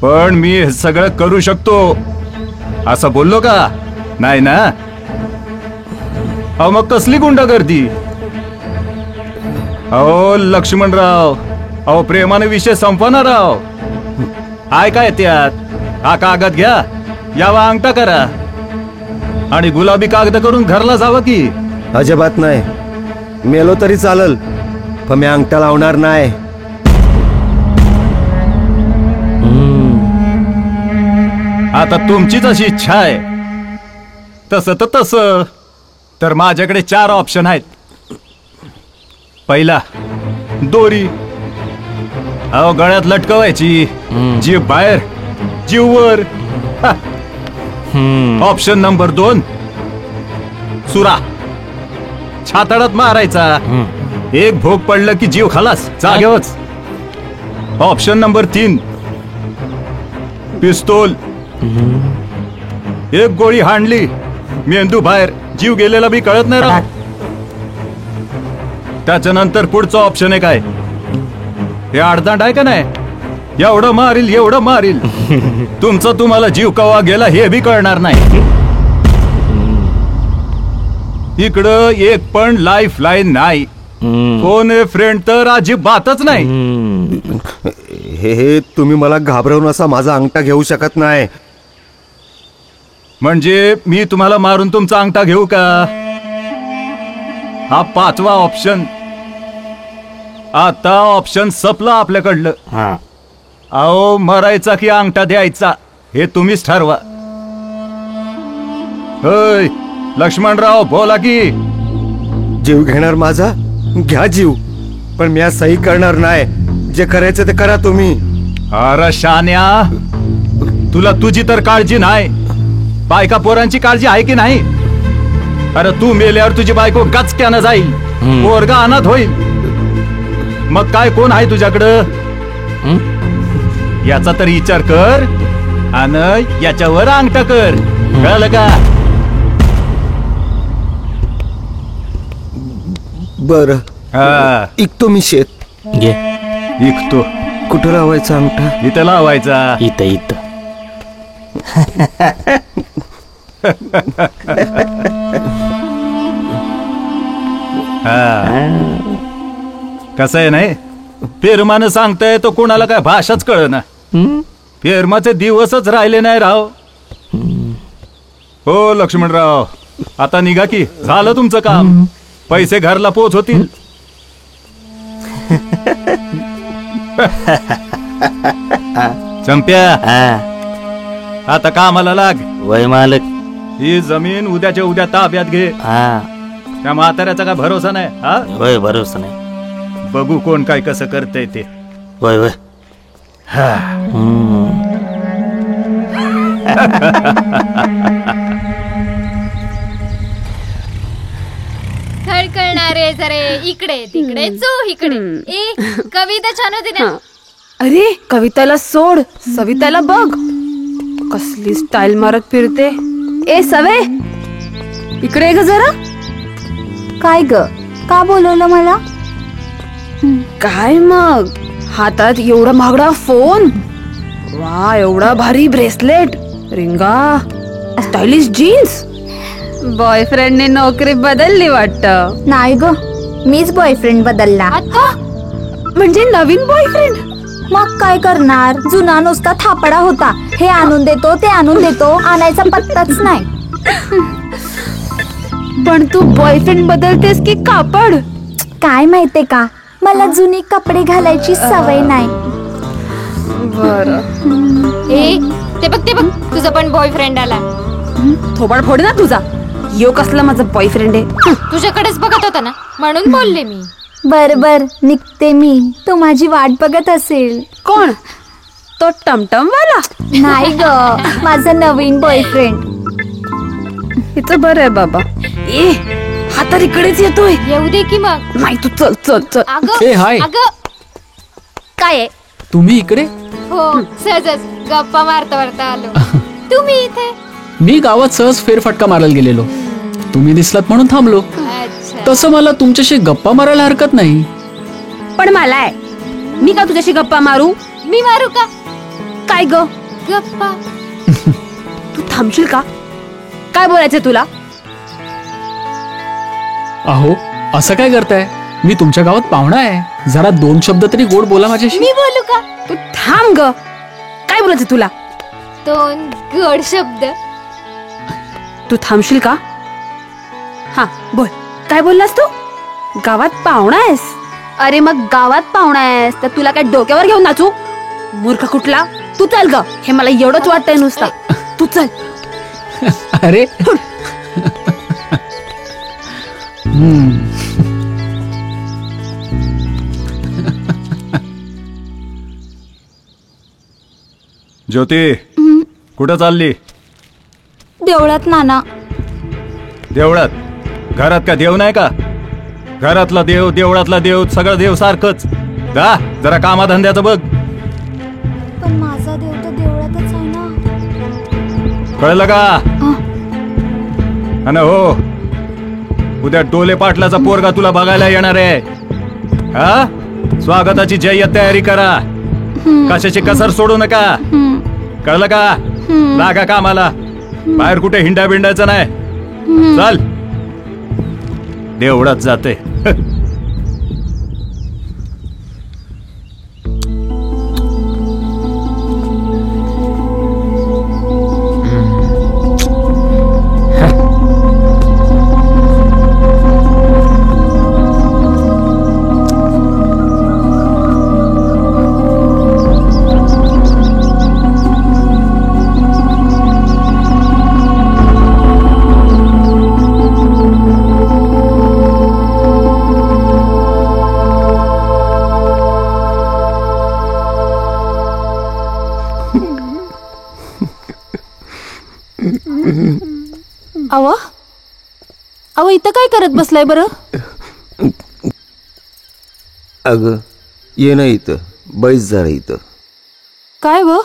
पण मी हे सगळं करू शकतो असं बोललो का? नाही ना? अहो मग कसली गुंडागर्दी? अहो लक्ष्मणराव, अहो प्रेमाने विषय संपवणार राव. हाय काय त्यात? हा कागद घ्या, यावा अंगठा करा आणि गुलाबी कागद करून घरला जावं की. अजिबात नाही. मेलो तरी चालल, पण मी अंगठा लावणार नाही. आता तुमचीच अशी इच्छा आहे. तसं तर माझ्याकडे 4 ऑप्शन आहेत. पहिला, दोरी अहो गळ्यात लटकवायची, जीव बाहेर जीव वर. ऑप्शन नंबर 2, सुरा छाताडात मारायचा. एक भोग पडलं की जीव खलास जागेवच. ऑप्शन नंबर 3, पिस्तूल. एक गोळी हाणली, मेंदू बाहेर, जीव गेलेला बी कळत नाही राव. त्याच्यानंतर पुढचं ऑप्शन आहे काय? हे आडदांड आहे का नाही? एवढं मारील तुमचं तुम्हाला जीव कवा गेला हे बी कळणार नाही. इकडं एक पण लाईफ लाईन नाही. कोण फ्रेंड तर अजिबातच नाही. हे तुम्ही मला घाबरवून असा माझा अंगठा घेऊ शकत नाही. म्हणजे मी तुम्हाला मारून तुमचा अंगठा घेऊ का? हा 5वा ऑप्शन. आता ऑप्शन संपला आपल्याकडलं. अहो मरायचा की अंगठा द्यायचा हे तुम्हीच ठरवा. होय लक्ष्मणराव बोला की. जीव घेणार माझा? घ्या जीव, पण मी आज सही करणार नाही. जे करायचं ते करा तुम्ही. अरे शान्या, तुला तुझी तर काळजी नाही, बायका पोरांची काळजी आहे की नाही? अरे तू मेल्यावर तुझी बायको गचक्यानं जाईल, पोरगा अनाथ होईल. मग काय कोण आहे तुझ्याकडं? याचा तरी विचार कर आणि याच्यावर अंगठा कर. कळलं का? बर, हा इकतो मी शेत. घे. इकतो. कुठं लावायचा अंगठा? इथं लावायचा. इथं कसं आहे नाही, पेरमानं सांगताय तो कोणाला काय भाषाच कळना. पेरमाचे दिवसच राहिले नाही राव. हो लक्ष्मणराव, आता निघा की, झालं तुमचं काम. पैसे घरला पोच होतील. चंप्या, आता कामाला लाग. वय मालक. ही जमीन उद्याच्या उद्या ताब्यात घे. त्या म्हाताऱ्याचा काय भरोसा नाही हा वय भरोसा नाही. बघू कोण काय कसं करतंय ते. वय वय खळखळणारे जरे इकडे तिकडे चू इकडे. ए कविता छान होती ना. अरे कविताला सोड, सविताला बघ कसली स्टाईल मारत फिरते. ए सवे इकडे ग जरा. काय ग, का बोलवलं मला? काय मग हातात एवढा महागडा फोन, वा एवढा भारी ब्रेसलेट, रिंगा, स्टायलिश जीन्स. बॉयफ्रेंडने नोकरी बदलली वाटतं. नाही ग, मीच बॉयफ्रेंड बदलला. म्हणजे नवीन बॉयफ्रेंड? मग काय करणार, जुना नुसता थापडा होता. हे आणून देतो ते आणून देतो, आणायचा पत्ताच नाही. पण तू बॉयफ्रेंड बदलतेस की कापड? काय माहितीये का, मला जुनी कपडे घालायची सवय नाही. बरं. ए ते बघ तुझा पण बॉयफ्रेंड आला. थोबाड फोड ना तुझा. यो कसला माझा बॉयफ्रेंड आहे. तुझ्याकडेच बघत होता ना म्हणून बोलले मी. बर निघते मी, तू माझी वाट बघत असेल. कोण तो टमटम वाला? नाही ग, माझा नवीन बॉयफ्रेंड. इथं बरं आहे बाबा. ए हा तर इकडेच येतोय. येऊ दे की मग. नाही तू चल चल चल. ए हाय, काय आहे? तुम्ही इकडे? हो सहजच गप्पा मारता आलो. तुम्ही इथे? मी गावात सहज फेरफटका मारायला गेलेलो, तुम्ही दिसलात म्हणून थांबलो. तसं मला तुमच्याशी गप्पा मारायला हरकत नाही. पण मला आहे, मी का तुझ्याशी गप्पा मारू? मी मारू का? काय ग गप्पा? तू थांबशील का? काय बोलायचंय तुला? अहो असं काय करताय, मी तुमच्या गावात पाहुणा आहे, जरा 2 शब्द तरी गोड बोला माझ्याशी. मी बोलू का? तू थांब ग. काय बोलायचं तुला? 2 गोड शब्द. तू थांबशील का? हा बोल. काय बोललास तू? गावात पाहुणा आहेस? अरे मग गावात पाहुणा आहेस तर तुला काय डोक्यावर घेऊन नाचू? मूर्ख कुठला. तू चल ग, हे मला एवढंच वाटतंय नुसता. तू चल. अरे ज्योती कुठं चालली? देवळात नाना. देवळात? घरात का देव नाही का? घरातला देव देवळातला देव सगळं देव सारखंच. जा जरा कामाधंद्याचं बघ. पण माझा देव तर देवळातच आहे ना. कळलं का? अन हो, उद्या डोले पाटलाचा पोरगा तुला बघायला येणार आहे. हा, स्वागताची जय्यत तयारी करा. कशाची कसर सोडू नका. कळलं का? लागा कामाला. बाहेर कुठे हिंडा बिंडायचं नाही. चल, देवळात जाते. अहो इथं काय करत बसलाय बरं? अगं ये ना इथं, बैस जरा इथं. काय व?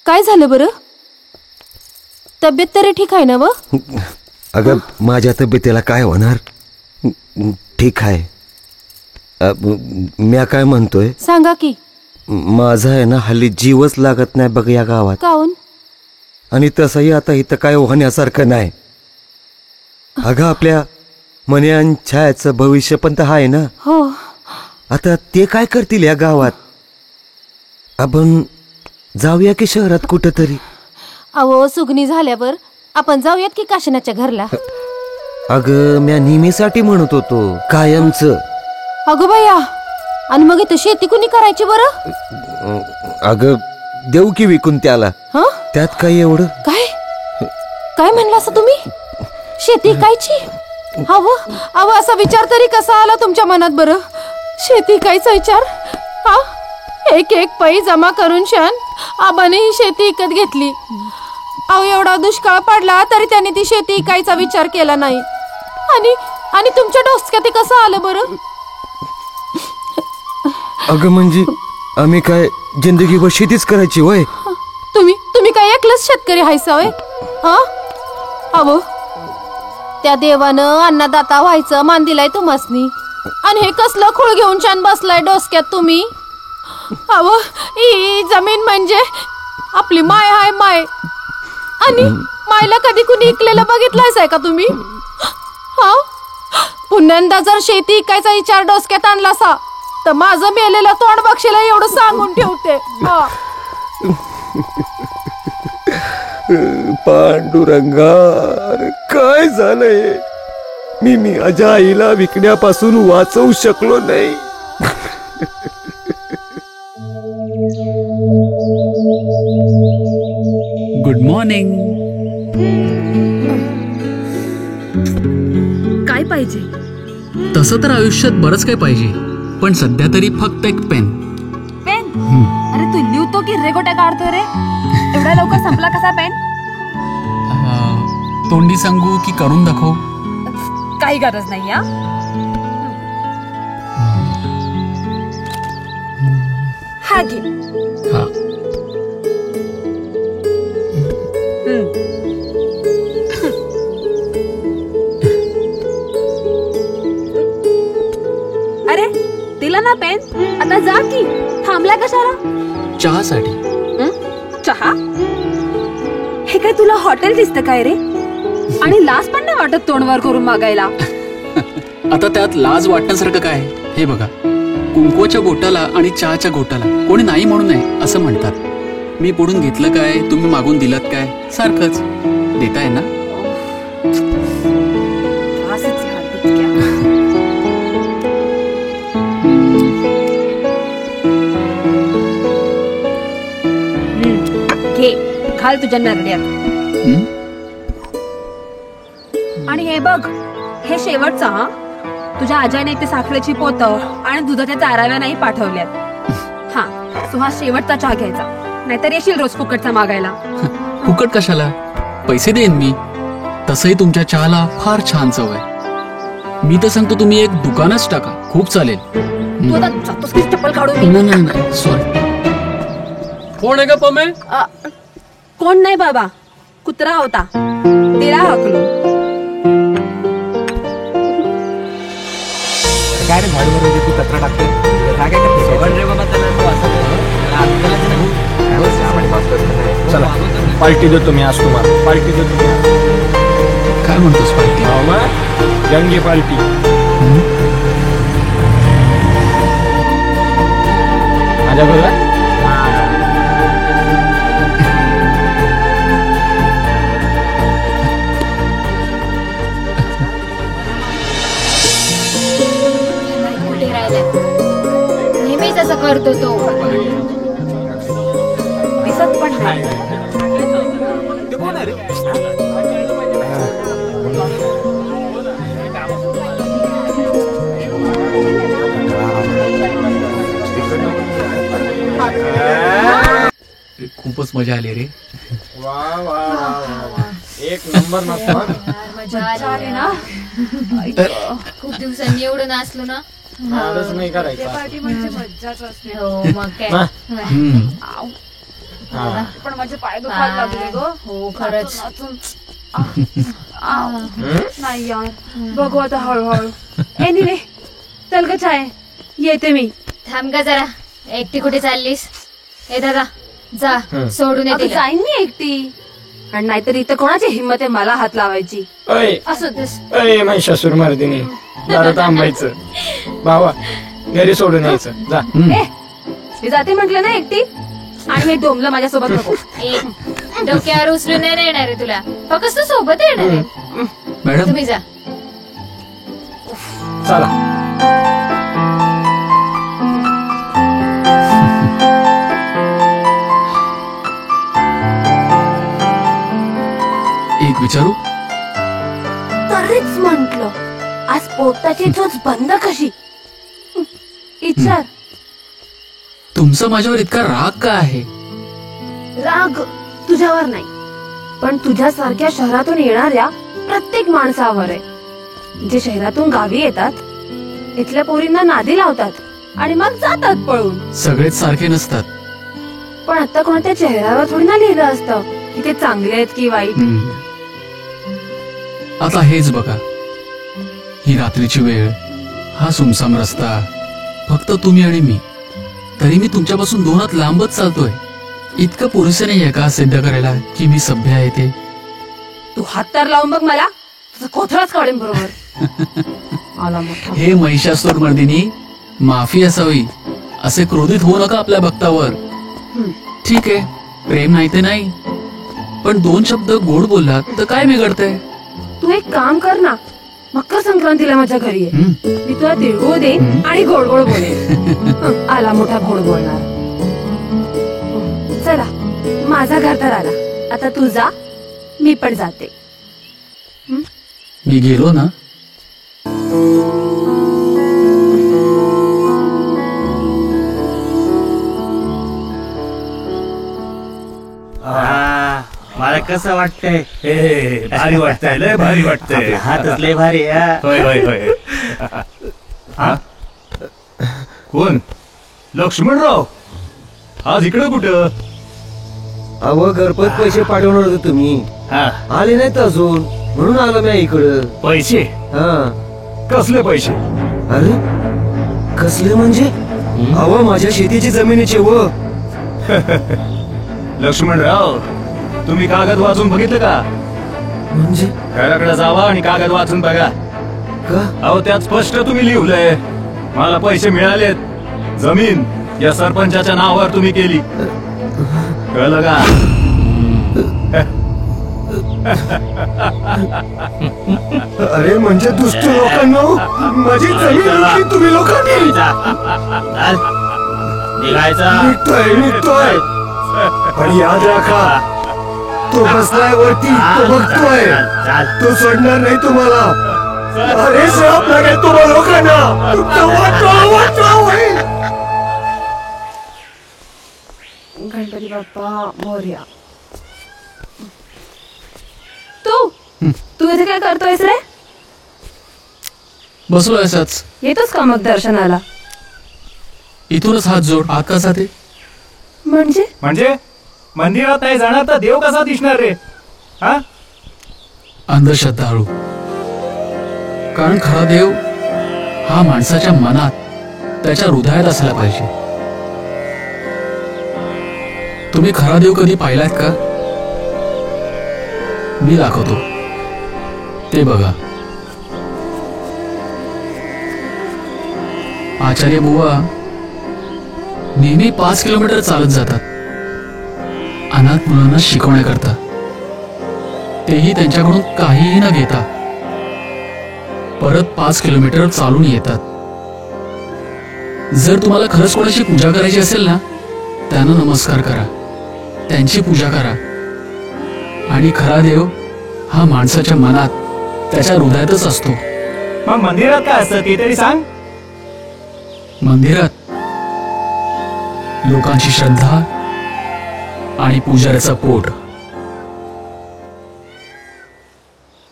काय झालं बरं? तब्येत तरी ठीक आहे ना व? अगं माझ्या तब्येतीला काय होणार? ठीक आहे. म्या काय म्हणतोय सांगा की. माझा आहे ना हल्ली जीवच लागत नाही बघ या गावात. काऊन? आणि तसंही आता इथं काय होण्यासारखं नाही. अगं आपल्या मन्यान छायाचं भविष्य पण तर आहे ना. हो. आता ते काय करतील या गावात? आपण जाऊया की शहरात कुठंतरी. अहो सुगणी झाल्यावर आपण जाऊयात की काशीनाच्या घरला. अगं म्या नेहमीसाठी म्हणत होतो कायमच. अगं बाया, आणि मग इथं शेती कुणी करायची बरं? अगं देऊ की विकून त्याला. त्यात काय एवढं? काय काय म्हणला असं तुम्ही? शेती कायची? अव असा विचार तरी कसा आला तुमच्या मनात बरं? शेती कायचा विचार? हा, एक एक पै जमा करून शान आबाने ही शेती विकत घेतली. अहो एवढा दुष्काळ पडला तरी त्यांनी ती शेती इकायचा विचार केला नाही. आणि तुमच्या डोसक्यात ते कसं आलं बरं? अगं म्हणजे आम्ही काय जिंदगीभर शेतीच करायची वय? तुम्ही काय एकलंच शेतकरी हायसा वय? हा, अहो त्या देवानं अन्नदाता व्हायचं मान दिलाय तुम्हासनी, आणि हे कसलं खूळ घेऊन छान बसलाय डोसक्यात तुम्ही? अहो ही जमीन म्हणजे आपली माय हाय माय, आणि मायला कधी कुणी इकलेलं बघितलंय का तुम्ही? हा, पुन्हा जर शेती इकायचा विचार डोसक्यात आणला सा तर माझं मेलेलं तोंड बक्षीला एवढं सांगून ठेवते. हा. पांडुरंगा, अरे काय झालंय? मी माझ्या आईला विकण्यापासून वाचवू शकलो नाही. Good morning. काय पाहिजे? तसं तर आयुष्यात बरंच काय पाहिजे, पण सध्या तरी फक्त एक पेन. पेन? अरे तू लिहतो की रेगोट्या काढतोय रे? एवढ्या लवकर संपला कसा पेन? तोंडी सांगू की करून दाखव? काही गरज नाही. हा घे. हा. अरे दिला ना पेन, आता जा की. थांबला कशाला? चहासाठी. चहा? हे काय तुला हॉटेल दिसतं काय रे? आणि लाज पण नाही वाटत तोंडवर करून मागायला? आता त्यात लाज वाटण्यासारखं काय? हे बघा, कुंकवाच्या बोटाला आणि चहाच्या घोटाला कोणी नाही म्हणू नये असं म्हणतात. मी पुढून घेतलं काय, तुम्ही मागून दिलात काय, सारखंच देताय ना. घे, घाल तुझ्या नरड्यात. आणि हे बघ, हे शेवटचा. हा, तुझ्या आजाने ते साखरेची पोतं आणि दुधाच्या चाराव्या नाही पाठवल्यात. हा, सो हा शेवटचा चहा घ्यायचा, नाहीतर येशील रोज फुकटचा मागायला. फुकट कशाला? पैसे देईन मी. तसंही तुमच्या चहाला फार छान चव आहे. मी तर सांगतो तुम्ही एक दुकानच टाका, खूप चालेल. तू आता जातोस की चप्पल काढून? नाही, सॉरी. कोण आहे का पमे? कोण नाही बाबा, कुत्रा होता, तिला हकलून. काय रे झाडूवर वगैरे तू कचरा टाकते? चला पार्टी देतो मी आज तुम्हाला. पार्टी देतो मी. काय म्हणतोस पार्टी? जंगी पार्टी. माझ्या बरोबर. कुठे राहिलाय? नेहमीच असं करतो तो. दिसत पण नाही. खूपच मजा आली रे. एक नंबर नसतो. मजा आली ना. खूप दिवसांनी एवढं नाचलो ना. नाही करायचं. पार्टी म्हणजे मज्जाच असते. हो मग काय. पण माझे पाय दुखायला लागले ग. हो खरंच. नाही यार, बघू आता हळूहळू. एनिवे चल ग चाय, येते मी. थांब का जरा, एकटी कुठे चाललीस? ए दादा जा, सोडून येते. जाईन मी एकटी, आणि नाहीतर इथं कोणाची हिंमत आहे मला हात लावायची? असं दिस. महिषासूर मर्दिनी, जरा थांबायचं. भावा घरी सोडून यायचं. जा. मी जाते म्हटलं ना एकटी, आणि हे डोमलं माझ्यासोबत नको. डोक्यावर उचलून नाही येणार आहे तुला, फक्त सोबत येणार आहे. मॅडम तुम्ही जा. चला. एक विचारू? तरीच म्हंटल आज पोपटाची चोच बंद कशी. विचार. तुमचा माझ्यावर इतका राग का आहे? राग तुझ्यावर नाही, पण तुझ्यासारख्या शहरातून येणाऱ्या प्रत्येक माणसावर आहे. जे शहरातून गावी येतात, इथल्या पोरींना नादी लावतात आणि मग जातात पळून. सगळेच सारखे नसतात. पण आता कोणत्या चेहऱ्यावर थोडी ना लिहिलं असतं की ते चांगले आहेत की वाईट. आता हेच बघा, ही रात्रीची वेळ, हा सुमसाम रस्ता, फक्त तुम्ही आणि मी. तरी मी तुमच्यापासून 2 हात लांबच चालतोय. इतकं पुरेसे नाहीये का सिद्ध करायला की मी सभ्य आहे ते? तू हात तर लावून बघ मला, तुझं कोथळाच काढेन बरोबर. आला मोठा. हे महिषासूर मर्दिनी, माफी असावी. असे क्रोधित होऊ नका आपल्या भक्तावर. ठीक आहे, प्रेम नाही ते नाही, पण 2 शब्द गोड बोललात तर काय बिघडतंय? तू एक काम कर ना, मकर संक्रांतीला माझ्या घरी आहे. मी तुला तिळगुळ दे आणि गोड गोड बोले. आला मोठा गोड बोलणार. चला, माझा घर तर आला. आता तू जा, मी पण जाते. मी गेलो ना, मला कसं वाटतंय? भारी वाटतंय, लय भारी वाटतंय. हातच लय भारी आहे. होय होय होय. हा? कोण? लक्ष्मणराव, आज इकडं कुठं? अहो, घरपोच पैसे पाठवणार होते तुम्ही, आले नाहीत अजून, म्हणून आलो मी इकडं. पैसे? हा. कसले पैसे? अरे कसले म्हणजे? अहो, माझ्या शेतीची जमिनीचे व. लक्ष्मणराव, तुम्ही कागद वाचून बघितलं का? म्हणजे? घराकडे जावा आणि कागद वाचून बघा. का? अहो, त्यात स्पष्ट तुम्ही लिहिलंय, मला पैसे मिळालेत, जमीन या सरपंचाच्या नावावर तुम्ही केली. कळलं का? अरे म्हणजे दुष्ट लोकांना माझी जमीन लुटली तुम्ही लोकांनी. निघतोय. पण याद राखा, तो बसलाय वरती, तो बघतोय, तो सोडणार नाही तुम्हाला. अरे श्राप लागेल तुम्हा लोकांना. गणपती बाप्पा मोरया. तू इथे काय करतोयस रे? बसलोय असाच. येतोस का मग दर्शनाला? इथूनच हात जोड. आत का जाते? म्हणजे मंदिरात नाही जाणार तर देव कसा दिसणार रे? हा? अंधश्रद्धाळू. कारण खरा देव हा माणसाच्या मनात, त्याच्या हृदयात असला पाहिजे. तुम्ही खरा देव कधी पाहिलात का? मी दाखवतो, ते बघा. आचार्य बुवा नेहमी 5 किलोमीटर चालत जातात अनाथ मुलांना शिकवण्याकरता. तेही त्यांच्याकडून काहीही न घेता परत 5 किलोमीटर चालून येतात. जर तुम्हाला खरंच कोणाची पूजा करायची असेल ना, त्यांना नमस्कार करा, त्यांची पूजा करा. आणि खरा देव हा माणसाच्या मनात, त्याच्या हृदयातच असतो. मग मंदिरात काय असतं ते तरी सांग. मंदिरात लोकांची श्रद्धा आणि पुजाऱ्याचा पोट.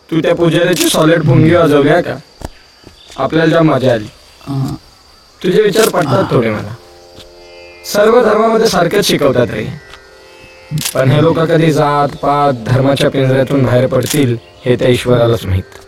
तू त्या पुजाऱ्याची सॉलिड पुंगी वाजवल्या का? आपल्याला ज्या मजा आली. तुझे विचार पटतात थोडे मला. सर्व धर्मामध्ये सारखेच शिकवतात रे, पण हे लोक कधी जात पात धर्माच्या पिंजऱ्यातून बाहेर पडतील हे त्या ईश्वरालाच माहित.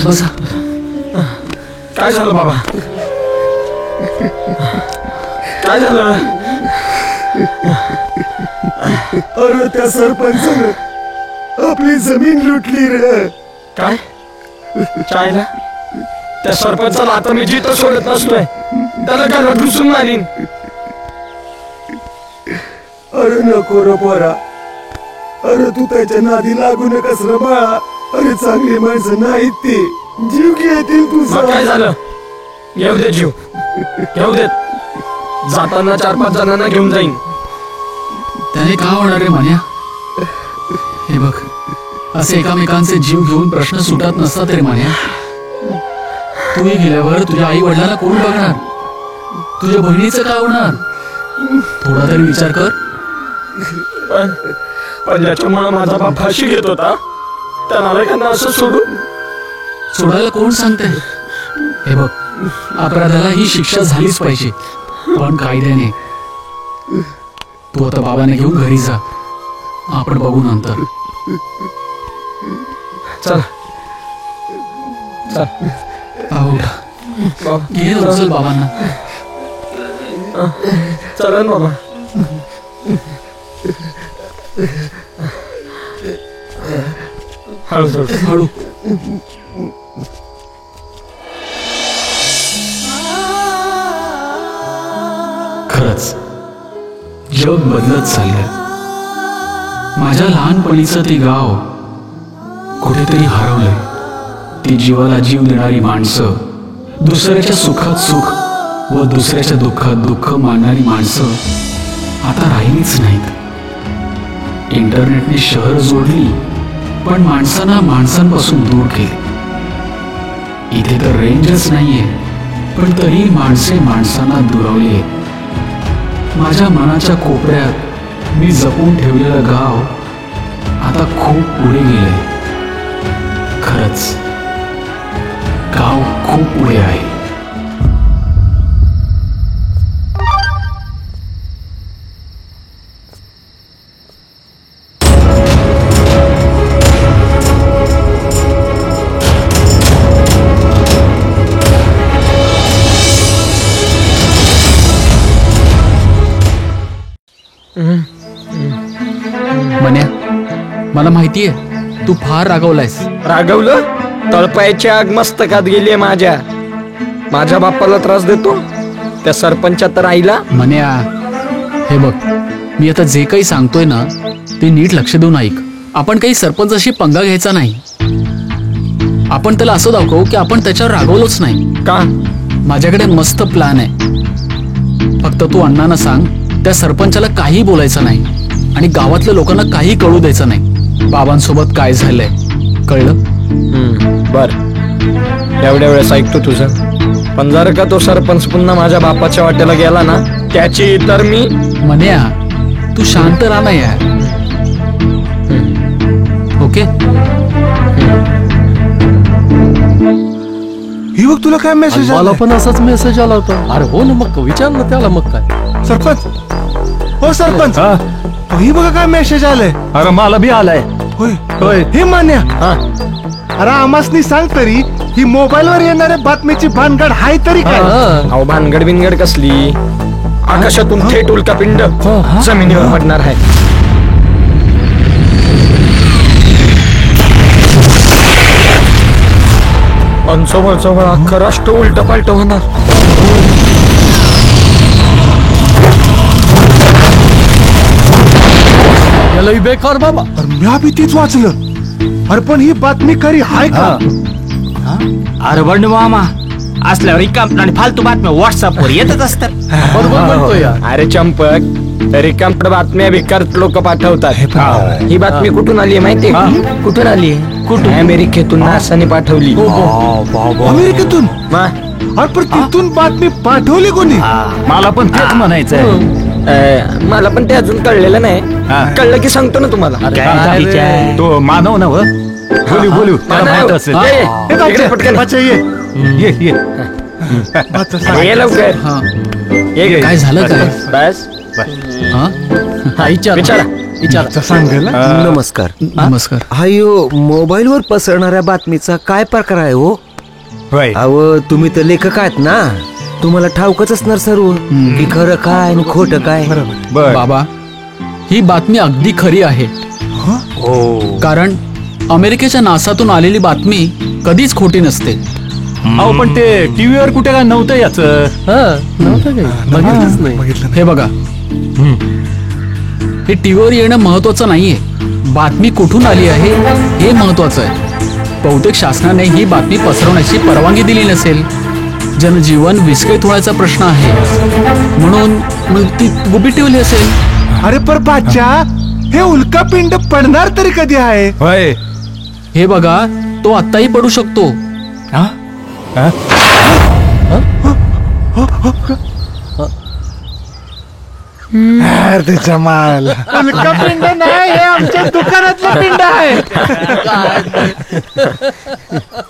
बसा. काय झालं बाबा? काय झालं? अरे त्या सरपंचानं आपली जमीन लुटली रे. काय? चायला त्या सरपंचाला आता मी जिथं सोडत नसतोय, त्याला घरात घुसून मारीन. अरे नको रे पोरा, अरे तू त्याच्या नादी लागू नकस रे बाळा. अरे चांगली माणसं नाहीत ती, जीव घेतील तुझा. मग काय झालं, घेऊ दे जीव, घेऊ देत. जाताना 4-5 जणांना घेऊन जाईन. त्याने का होणार रे मान्या? हे बघ, असे एकामेकांचे जीव घेऊन प्रश्न सुटत नसतात रे मान्या. तूही गेल्यावर तुझ्या आई वडिलांना कोण बघणार? तुझ्या बहिणीचं काय होणार? थोडा तरी विचार कर. पण ज्याच्यामुळे माझा बाप फाशी घेत होता, त्या नालायकांना असं सोडायला कोण सांगते? हे बघ, अपराधाला ही शिक्षा झालीच पाहिजे, पण कायद्याने. तू आता बाबाने घेऊन घरी जा, आपण बघू नंतर. चल चल. घे उचल बाबांना. चला ना बाबा. हळू हळू. खरंच जग बदलत चाललंय. माझ्या लहानपणीचं ते गाव कुठेतरी हरवलंय. ती जीवाला जीव देणारी माणसं, दुसऱ्याच्या सुखात सुख व दुसऱ्याच्या दुःखात दुःख मानणारी माणसं आता राहिलीच नाहीत. इंटरनेटने शहर जोडली, पण माणसांना माणसांपासून दूर केले. इथे तर रेंजच नाहीये, पण तरी माणसे माणसांना दुरावली. माझ्या मनाच्या कोपऱ्यात मी जपून ठेवलेलं गाव आता खूप पुढे गेलंय. खरंच गाव खूप पुढे आहे. मन्या, मला माहितीये तू फार रागवलायस. रागवलं? तळपायाची आग मस्तकात गेलीये माझ्या. माझ्या बाप्पाला त्रास देतो, त्या सरपंचा तर आईला. मन्या, हे बघ, मी आता जे काही सांगतोय ना ते नीट लक्ष देऊन ऐक. आपण काही सरपंचाशी पंगा घ्यायचा नाही. आपण त्याला असं दाखवू की आपण त्याच्यावर रागवलोच नाही. का? माझ्याकडे मस्त प्लॅन आहे. फक्त तू अण्णांना सांग, त्या सरपंचाला काही बोलायचं नाही आणि गावातल्या लोकांना काही कळू द्यायचं नाही. बाबांसोबत काय झालंय कळलं? बर, एवढ्या वेळेस ऐकतो तुझं. पण जर का तो सरपंच पुन्हा माझ्या बापाच्या वाट्याला गेला ना, त्याची तर मी. मन्या, तू शांत राहा ना यार. ओके. ही बघ, तुला काय मेसेज मला पण असाच मेसेज आला होता. अरे हो ना, मग विचार ना त्याला. मग काय सरपंच? हो सरपंच, ही बघा काय मेसेज आलाय. अरे मला बी आलाय. होय होय. हे मान्या, अरे आमासनी सांग तरी, ही मोबाईल वर येणाऱ्या बातमीची भानगड हाय तरी काय? अहो, भानगड बिनगड कसली? आकाशातून थेट उल्कापिंड जमिनीवर पडणार आहे. जवळ अख्खं राष्ट्र उलट पालट होणार. याला बेकार बाबा. मी बी तीच वाचलं. अरे पण ही बातमी खरी हाय का? अरे बंडू मामा, असल्यावर रिकाम आणि फालतू बातम्या व्हॉट्सअपवर येतच असतात. बरोबर म्हणतोय यार. अरे चंपक, रिकामट बातम्या बेकार लोक पाठवतात. ही बातमी कुठून आली माहितीये? कुठून आली? कुठून? अमेरिकेतून नासाने पाठवली. अमेरिकेतून? अरे पण तिथून बातमी पाठवली कोणी? मला पण तेच म्हणायचंय. मला पण ते अजून कळलेलं नाही. कळलं की सांगतो ना तुम्हाला. तो मानव ना? बोलू बोलू, त्याला माहित असेल. ये लवकर. काय झालं काय? बस विचारा. सांगेल. नमस्कार. नमस्कार. हायो, मोबाईल वर पसरणाऱ्या बातमीचा काय प्रकार आहे हो? अहो, तुम्ही तर लेखक आहेत ना, तुम्हाला ठाऊकच असणार सर्व की खरं काय आणि खोटं काय. बाबा, ही बातमी अगदी खरी आहे. कारण अमेरिकेच्या नासातून आलेली बातमी कधीच खोटी नसते. अहो पण ते टीव्हीवर कुठे काय नव्हतं याच. नव्हतं काही बघितलंच नाही. हे बघा, हे टीव्हीवर येणं महत्वाचं नाहीये, बातमी कुठून आली आहे हे महत्वाचं आहे. बहुतेक शासनाने ही बातमी पसरवण्याची परवानगी दिली नसेल. जनजीवन विस्कळीत होण्याचा प्रश्न आहे म्हणून मग ती गुपित ठेवली असेल. अरे पर बादशाह, हे उल्कापिंड पडणार तरी कधी आहे? होय, हे बघा, तो आत्ताही पडू शकतो. अरे जमाल, उल्कापिंड नाही, हे आमच्या दुकानातलं पिंड आहे.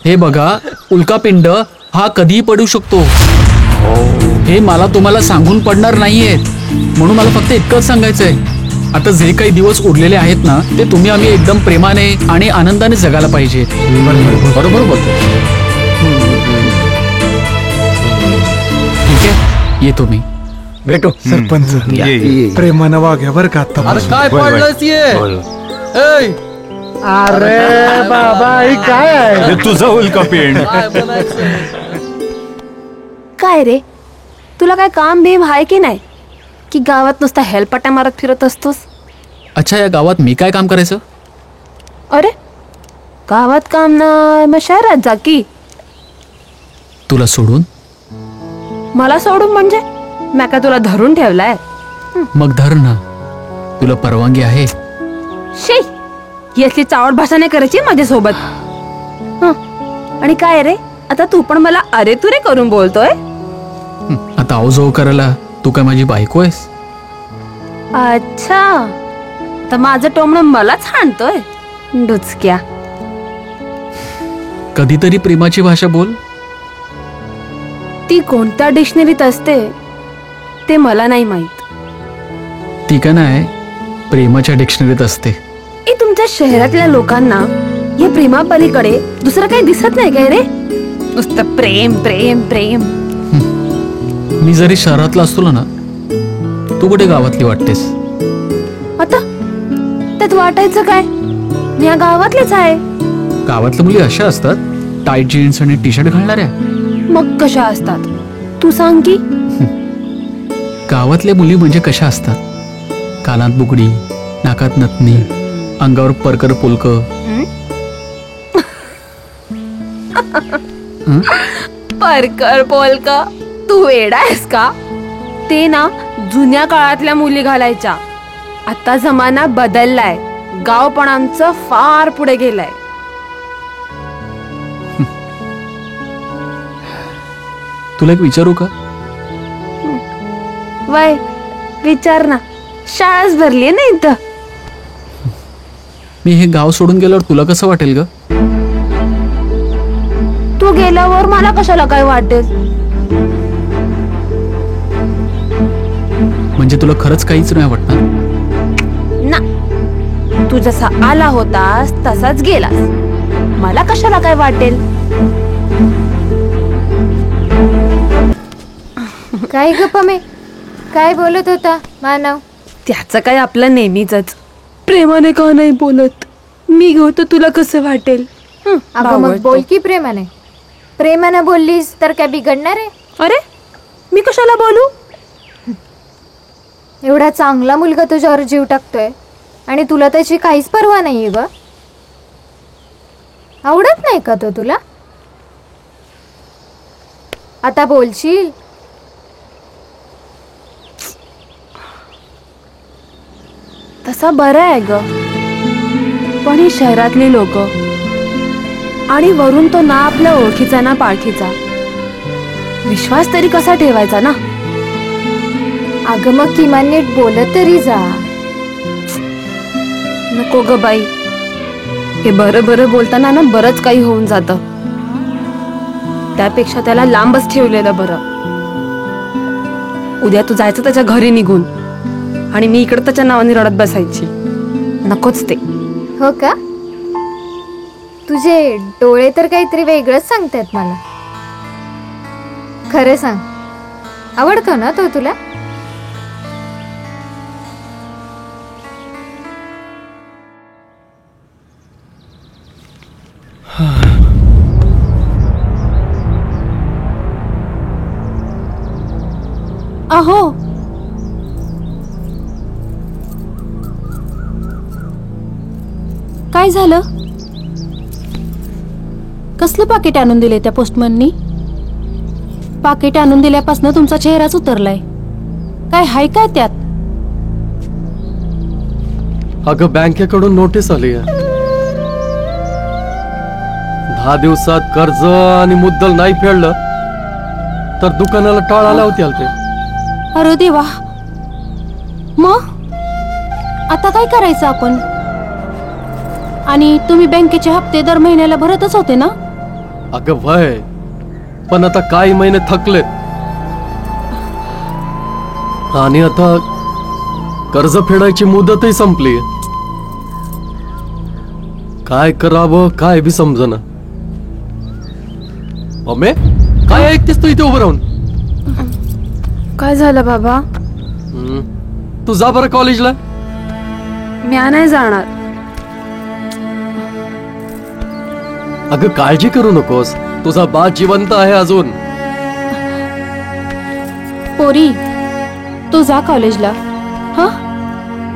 हे बघा, उल्कापिंड हा कधीही पडू शकतो. हे मला तुम्हाला सांगून पडणार नाहीयेत, म्हणून मला फक्त इतकंच सांगायचंय. आता जे काही दिवस उरलेले आहेत ना, ते तुम्ही आम्ही एकदम प्रेमाने आणि आनंदाने जगायला पाहिजे. बरोबर बोलतो. ठीक आहे, येतो मी. भेटू सरपंच, प्रेमानं वाघ्या बर का आता. अरे काय पडलंस ये? ऐ, अरे बाबा, हे काय आहे? तुझं उल्कापिंड. काय बनायचं? काय रे, तुला काय काम बिम आहे की नाही, की गावात नुसता हेलपाटा मारत फिरत असतोस? अच्छा, या गावात मी काय काम करायचं? अरे गावात काम ना, मग शहरात जा की. तुला सोडून? मला सोडून म्हणजे मी का तुला धरून ठेवलाय? मग धर ना, तुला परवानगी आहे? शी, यातली चावड भाषा नाही करायची माझ्यासोबत. आणि काय रे, आता तू पण मला अरे तुरे करून बोलतोय? आता आऊजाऊ करायला तू काय माझी बायको आहेस? अच्छा, तर माझं टोमणं मलाच हाणतोय डुचक्या. कधीतरी प्रेमाची भाषा बोल. ती कोणत्या डिक्शनरीत असते ते मला नाही माहित. ती का नाही, प्रेमाच्या डिक्शनरीत असते. तुमच्या शहरातल्या लोकांना या प्रेमापलीकडे दुसरं काही दिसत नाही काय रे? नुसतं प्रेम प्रेम प्रेम. मी जरी शहरातला असतो ना, तू कुठे गावातली वाटतेस? आता त्यात वाटायचं काय, मी या गावातलेच आहे. गावातल्या मुली अशा असतात, टाईट जीन्स आणि टी शर्ट घालणाऱ्या. मग कशा असतात तू सांग की? गावातल्या मुली म्हणजे कशा असतात? कानात बुगडी, नाकात नथनी, अंगावर परकर पोलक. परकर पोलक, तू वेडा आहेस का? ते ना जुन्या काळातल्या मुली घालायच्या. आता जमाना बदललाय, गाव पण आमचं फार पुढे गेलाय. तुला एक विचारू का? वय विचार ना, शाळाच भरली ना इथं. मी हे गाव सोडून गेल्यावर तुला कसं वाटेल ग? तू गेल्यावर मला कशाला काय वाटेल? म्हणजे तुला खरंच काहीच नाही वाटणार ना? तू जसा आला होतास तसाच गेलास, मला कशाला काय वाटेल? काय ग पमे, काय बोलत होता मानव? त्याचं काय आपलं नेहमीच, प्रेमाने का नाही बोलत, मी घेऊ तर तुला कसं वाटेल? अगं मग बोल की प्रेमाने. प्रेमाने बोललीस तर काय बिघडणार आहे? अरे मी कशाला बोलू? एवढा चांगला मुलगा तुझ्यावर जीव टाकतोय आणि तुला त्याची काहीच पर्वा नाहीये ग. आवडत नाही का तो तुला? आता बोलशील? तसा बरं आहे ग, पण ही शहरातली लोक आणि वरून तो ना आपल्या ओळखीचा ना पाळखीचा, विश्वास तरी कसा ठेवायचा ना? अगं मग किमान नीट बोलत तरी जा. नको ग बाई, हे बरं बरं बोलताना ना बरंच काही होऊन जातं. त्यापेक्षा त्याला लांबच ठेवलेलं बरं. उद्या तू जायचं त्याच्या घरी निघून आणि मी इकडे त्याच्या नावाने रडत बसायची. नकोच ते. हो का? तुझे डोळे तर काहीतरी वेगळंच सांगतायत मला. खरं सांग, आवडतो ना तो तुला? अहो काय झालं? कसलं पाकिट आणून दिले त्या पोस्टमननी? पाकिट आणून दिल्यापासून तुमचा चेहराच उतरलाय. काय हाय काय त्यात? अगं बँकेकडून नोटीस आली आहे. 10 दिवसात कर्ज आणि मुद्दल नाही फेडलं तर दुकानाला टाळा लावतील ते. अरे देवा, मग आता काय करायचं आपण? आणि तुम्ही बँकेचे हप्ते दर महिन्याला भरतच होते ना? अगं वय, पण आता काही महिने थकलेत आणि आता कर्ज फेडायची मुदतही संपली. काय करावं काय बी समजना. अमे काय ऐकतेस तू इथे उभं राहून? काय झालं बाबा? तू जा बरं कॉलेजला. मी नाही जाणार. अगं काळजी करू नकोस, तुझा बा जिवंत आहे अजून. पोरी तू जा कॉलेजला. हा,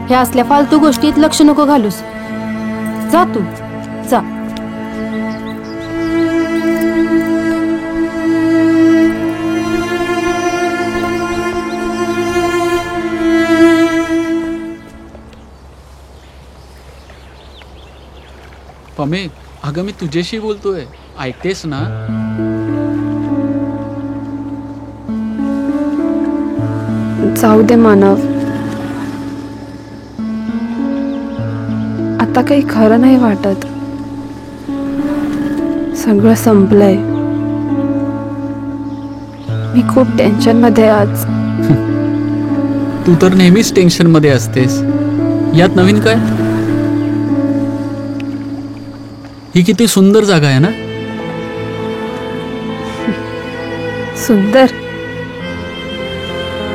ह्या असल्या फालतू गोष्टीत लक्ष नको घालूस. जा तू जा. पमे, अगं मी तुझ्याशी बोलतोय, ऐकतेस ना? जाऊ दे मानव, आता काही खरं नाही वाटत. सगळं संपलंय. मी खूप टेन्शन मध्ये आज. तू तर नेहमीच टेन्शन मध्ये असतेस, यात नवीन काय? ही किती सुंदर जागा आहे ना? सुंदर?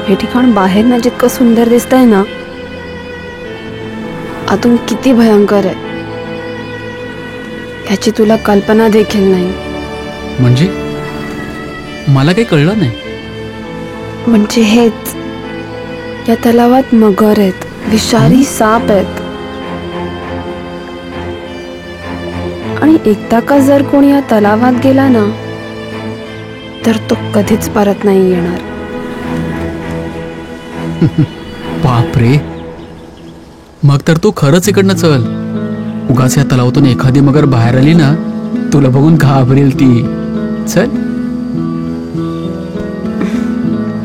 हे ठिकाण बाहेर ना जितकं सुंदर दिसतंय ना, आतून किती भयंकर आहे याची तुला कल्पना देखील नाही. म्हणजे मला काही कळलं नाही. म्हणजे हेच, या तलावात मगर आहेत, विषारी साप आहेत. आणि एकदा का जर कोणी या तलावात गेला ना तर तो कधीच परत नाही येणार. बापरे, मग तर तू खरंच इकडनं चल. उगाच या तलावातून एखादी मगर बाहेर आली ना, तुला बघून घाबरेल ती. चल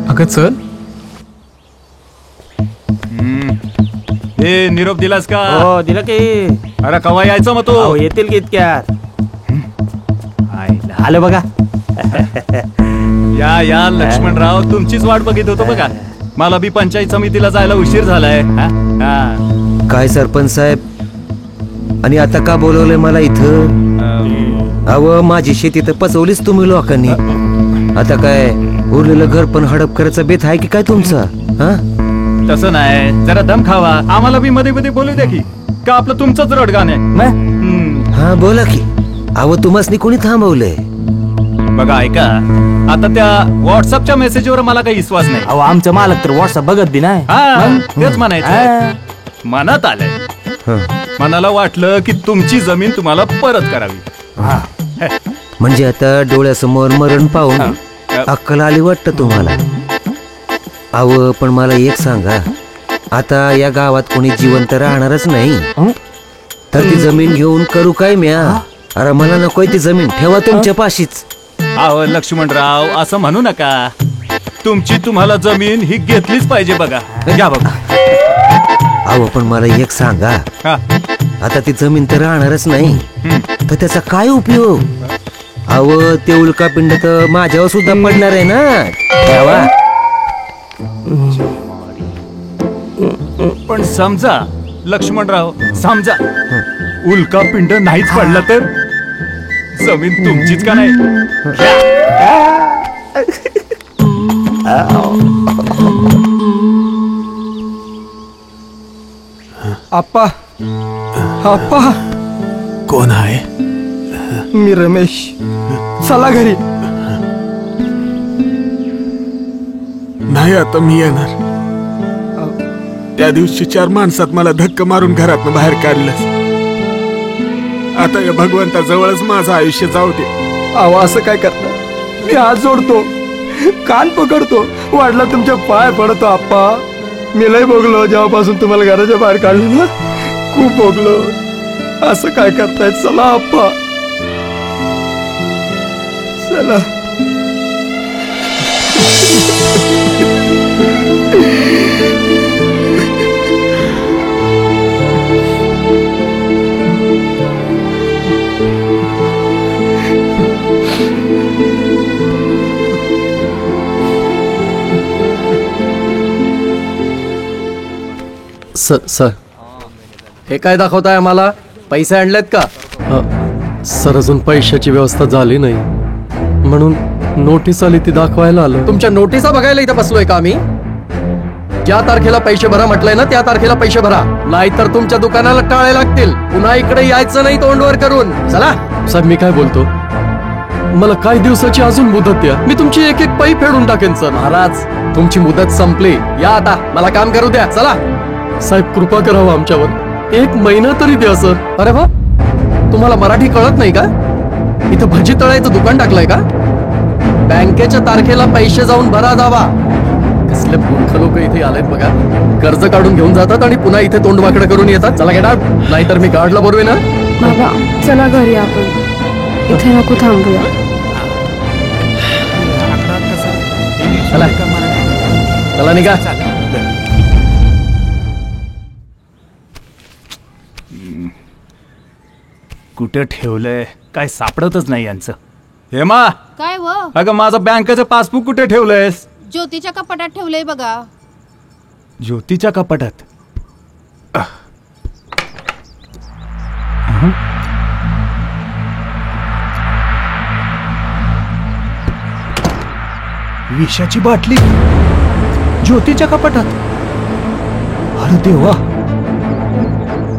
अगं चल. ए निरोप दिलास का? हो दिला की. अरे कवा यायचं मग तू? येतील की इतक्यात. आलं बघा. या या लक्ष्मणराव, तुमचीच वाट बघित होतो बघा. मला बी पंचायत समितीला जायला उशीर झालाय. काय सरपंच साहेब, आणि आता का बोलवलंय मला इथं? अव माझी शेती तर पचवलीच तुम्ही लोकांनी. आता काय उरलेलं घर पण हडप करायचा बेत आहे की काय तुमचा? हा, तसं नाही, जरा दम खावा. आम्हाला बी मध्ये मध्ये बोलू द्या की. का आपलं तुमचंच रडगाण आहे? हा बोला की. अव तुम्हाला कोणी थांबवलंय? बघा ऐका, आता त्या व्हॉट्सअपच्या मेसेजवर मला काही विश्वास नाही. अहो आमचं मालक तर व्हॉट्सअप बघत बी नाही. तेच म्हणायचं. मनात आलंय, मनाला वाटलं की तुमची जमीन तुम्हाला परत करावी. म्हणजे आता डोळ्यासमोर मरण पाहून अक्कल आली वाटतं तुम्हाला? अव पण मला एक सांगा, आता या गावात कोणी जिवंत राहणारच नाही, तर ती जमीन घेऊन करू काय म्या? अरे मला नकोय ती जमीन, ठेवा तुमच्या पाशीच. अहो लक्ष्मणराव, असं म्हणू नका. तुमची तुम्हाला जमीन ही घेतलीच पाहिजे बघा. घ्या बघा. अहो पण मला एक सांगा, आता ती जमीन तर राहणारच नाही, तर त्याचा काय उपयोग? अहो ते उल्कापिंड तर माझ्यावर सुद्धा पडणार आहे ना. ठेवा. पण समजा लक्ष्मणराव, समजा उल्कापिंड नाहीच पडला तर जमीन तुमचीच का नाही? आप्पा, आप्पा. कोण आहे? मी रमेश. चला घरी. नाही आता मी येणार. त्या दिवशी 4 माणसात मला धक्का मारून घरातनं बाहेर काढलंस. आता या भगवंताजवळच माझं आयुष्य जाऊ दे. अहो असं काय करता? मी हात जोडतो, कान पकडतो, वाढला तुमच्या पाय पडतो. आप्पा मी लय भोगलो जेव्हापासून तुम्हाला घराच्या बाहेर काढलं ना, खूप भोगलो. असं काय करताय? चला आप्पा चला. सर हे काय दाखवताय आम्हाला? पैसे आणलेत का? सर अजून पैशाची व्यवस्था झाली नाही म्हणून नोटीस आली ती दाखवायला आलो. तुमच्या नोटिसा बघायला इथं बसलोय का आम्ही? ज्या तारखेला पैसे भरा म्हटलंय ना त्या तारखेला पैसे भरा, नाहीतर तुमच्या दुकानाला टाळे लागतील. पुन्हा इकडे यायचं नाही तोंडवर करून. चला. साहेब मी काय बोलतो, मला काही दिवसाची अजून मुदत द्या, मी तुमची एक एक पै फेडून टाकेन. सर महाराज तुमची मुदत संपली, या आता मला काम करू द्या. चला. साहेब कृपा करावं आमच्यावर, 1 महिना तरी द्या सर. अरे वा, तुम्हाला मराठी कळत नाही का? इथं भजी तळायचं दुकान टाकलंय का? बँकेच्या तारखेला पैसे जाऊन भरा जावा. कसले मूर्ख लोक इथे आलेत बघा, कर्ज काढून घेऊन जातात आणि पुन्हा इथे तोंड वाकडं करून येतात. चला गेट आउट, नाहीतर मी गार्डला बोलवे ना. बाबा चला घरी, आपण इथे नको थांबूया. चला चला निघा. कुठे ठेवलंय काय सापडतच नाही यांचं. हेमा, काय व अगं माझं बँकेचं पासबुक कुठे ठेवलंयस? ज्योतीच्या कपाटात ठेवलंय बघा. ज्योतीच्या कपाटात? विषाची बाटली ज्योतीच्या कपाटात? अरे देवा,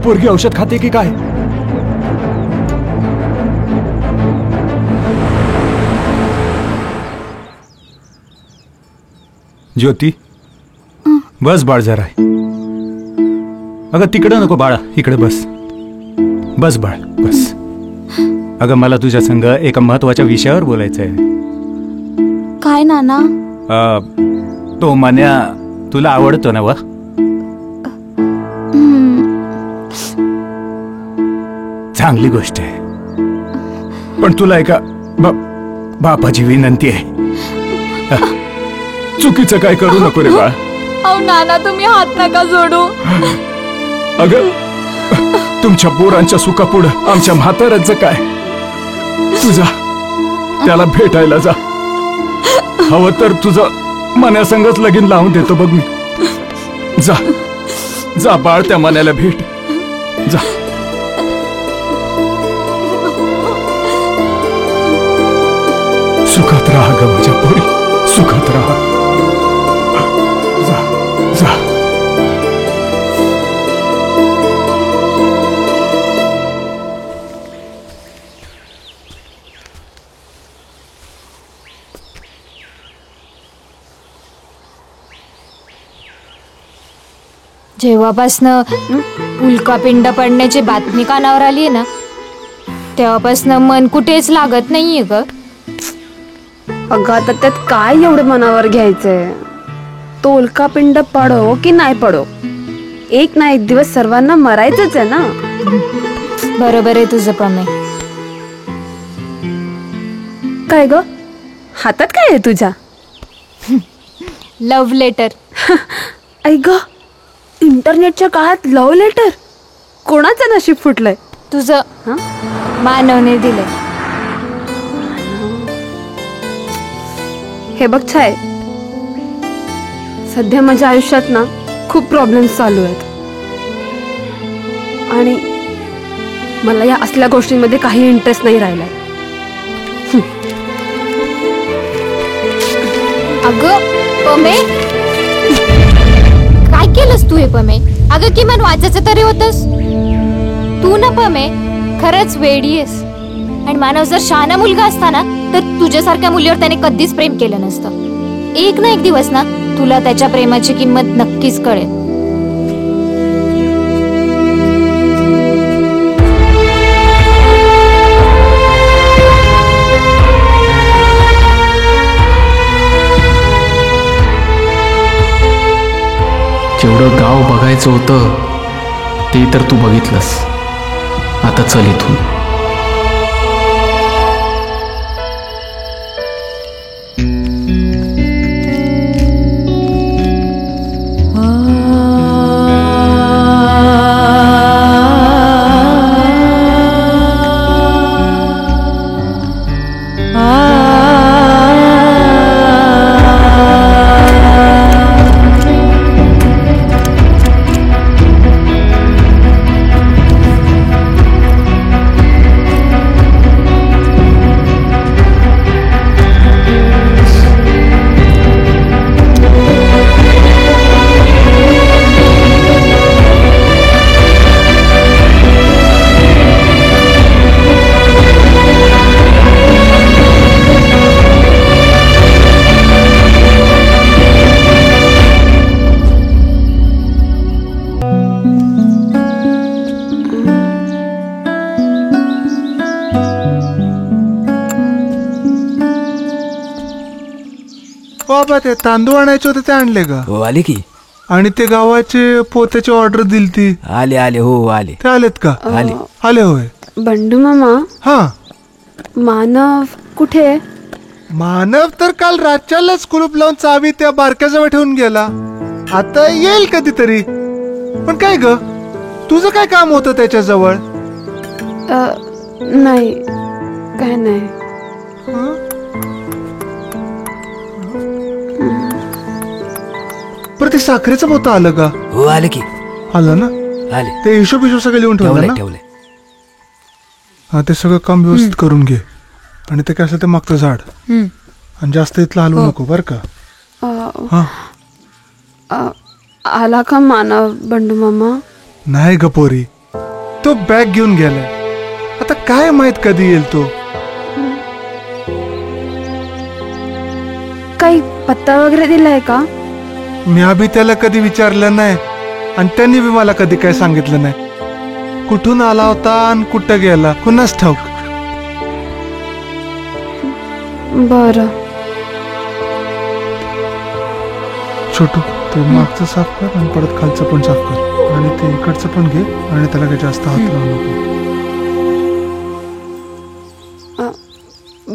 पोरगी औषध खाते की काय? ज्योती बस बाळ जरा. अगं तिकडं नको बाळा, इकडे बस. बस बाळ बस. अगं मला तुझ्या संग एका महत्वाच्या विषयावर बोलायचंय. काय नाना? तो मन्या तुला आवडतो ना वा? चांगली गोष्ट आहे, पण तुला एका बापाची विनंती आहे. चुकीचं काय करू नको रे बाळ. अहो नाना तुम्ही हात नका जोडू. अगं तुमच्या पोरांच्या सुखापुढं आमच्या म्हाताऱ्यांचं काय? तुझा त्याला भेटायला जा. हवं तर तुझं मन्यासंगच लगीन लावून देतो बघ मी. जा जा बाळ, त्या मन्याला भेट जा. सुखात राहा ग माझ्या पोरी, सुखात राहा. जा जा. जेव्हापासनं उल्कापिंड पडण्याची बातमी कानावर आली ना, तेव्हापासनं मन कुठेच लागत नाहीये ग. अगं आता त्यात काय एवढं मनावर घ्यायचंय? तो उल्कापिंड पडो की नाही पडो, एक ना एक दिवस सर्वांना मरायचंच आहे ना. बरोबर आहे तुझं प्रमेय. काय ग हातात काय आहे तुझ्या? Love letter. ऐ ग, इंटरनेटच्या काळात लव्ह लेटर? कोणाचं नशीब फुटलंय? तुझं. मानवने दिलंय. हे बघ छाय, सध्या माझ्या आयुष्यात ना खूप प्रॉब्लेम्स चालू आहेत आणि मला या असल्या गोष्टींमध्ये काही इंटरेस्ट नाही राहिलाय. अगं पमे, काय केलंस तू हे पमे? अगं किमान वाचायचं तरी होतस तू ना पमे. खरंच वेडी आहेस. आणि मानव जर शहाणा मुलगा असता ना तर तुझ्यासारख्या मुलीवर त्याने कधीच प्रेम केलं नसतं. एक ना एक दिवस ना तुला त्याच्या प्रेमाची किंमत नक्कीच कळेल. जेवढं गाव बघायचं होतं ते तर तू बघितलंस. आता चल इथून. बाबा ते तांदूळ आणायचे होते ते आणले का? हो आले की. आणि ते गावाचे पोत्याची ऑर्डर दिली ती आले आले हो आले. ते आलेत का? आले आले होय. बंडू मामा. हा मानव कुठे? मानव तर काल रातच्यालाच कुलूप लावून चावी त्या बारक्याजवळ ठेवून गेला. आता येईल कधीतरी. पण काय ग तुझं काय काम होतं त्याच्याजवळ? नाही काय नाही. ते साखरेचं पोतं आलं का? हो आलं की. आलं ना? आले. ते हिशोब सगळं लिहून ठेवलं ना? हा ते सगळं काम व्यवस्थित करून घे. आणि ते काय असं ते मागचं झाड आणि जास्त इथलं हलवू नको बर का? आला का मानव बंडू मामा? नाही ग पोरी, तो बॅग घेऊन गेलाय. आता काय माहित कधी येईल तो. काही पत्ता वगैरे दिलाय का? मी अभि त्याला कधी विचारलं नाही आणि त्यांनी बी मला कधी काय सांगितलं नाही. कुठून आला होता आणि कुठं गेला कुणाच ठाऊक. बरं छोटू ते मागचं साफ कर आणि परत खालचं पण साफ कर आणि ते इकडचं पण घे आणि त्याला काही जास्त हात लावू नको.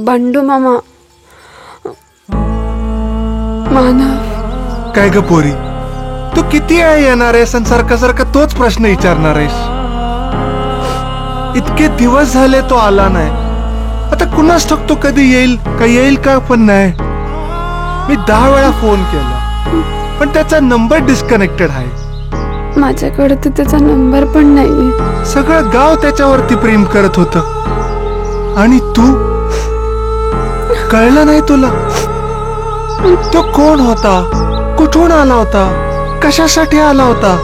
बंडू मामा. मानव काय ग पोरी, तू किती वेळा येणार आहेस आणि सारखा सारखा तोच प्रश्न विचारणार आहेस? इतके दिवस झाले तो आला नाही. आता कुणाच ठाऊक तो कधी येईल का पण नाही. मी 10 वेळा फोन केला पण त्याचा नंबर डिस्कनेक्टेड आहे. माझ्याकडे तर त्याचा नंबर पण नाहीये. सगळं गाव त्याच्यावरती प्रेम करत होतं आणि तू कळलं नाही तुला? तो कोण होता, कुठून आला होता, कशासाठी आला होता,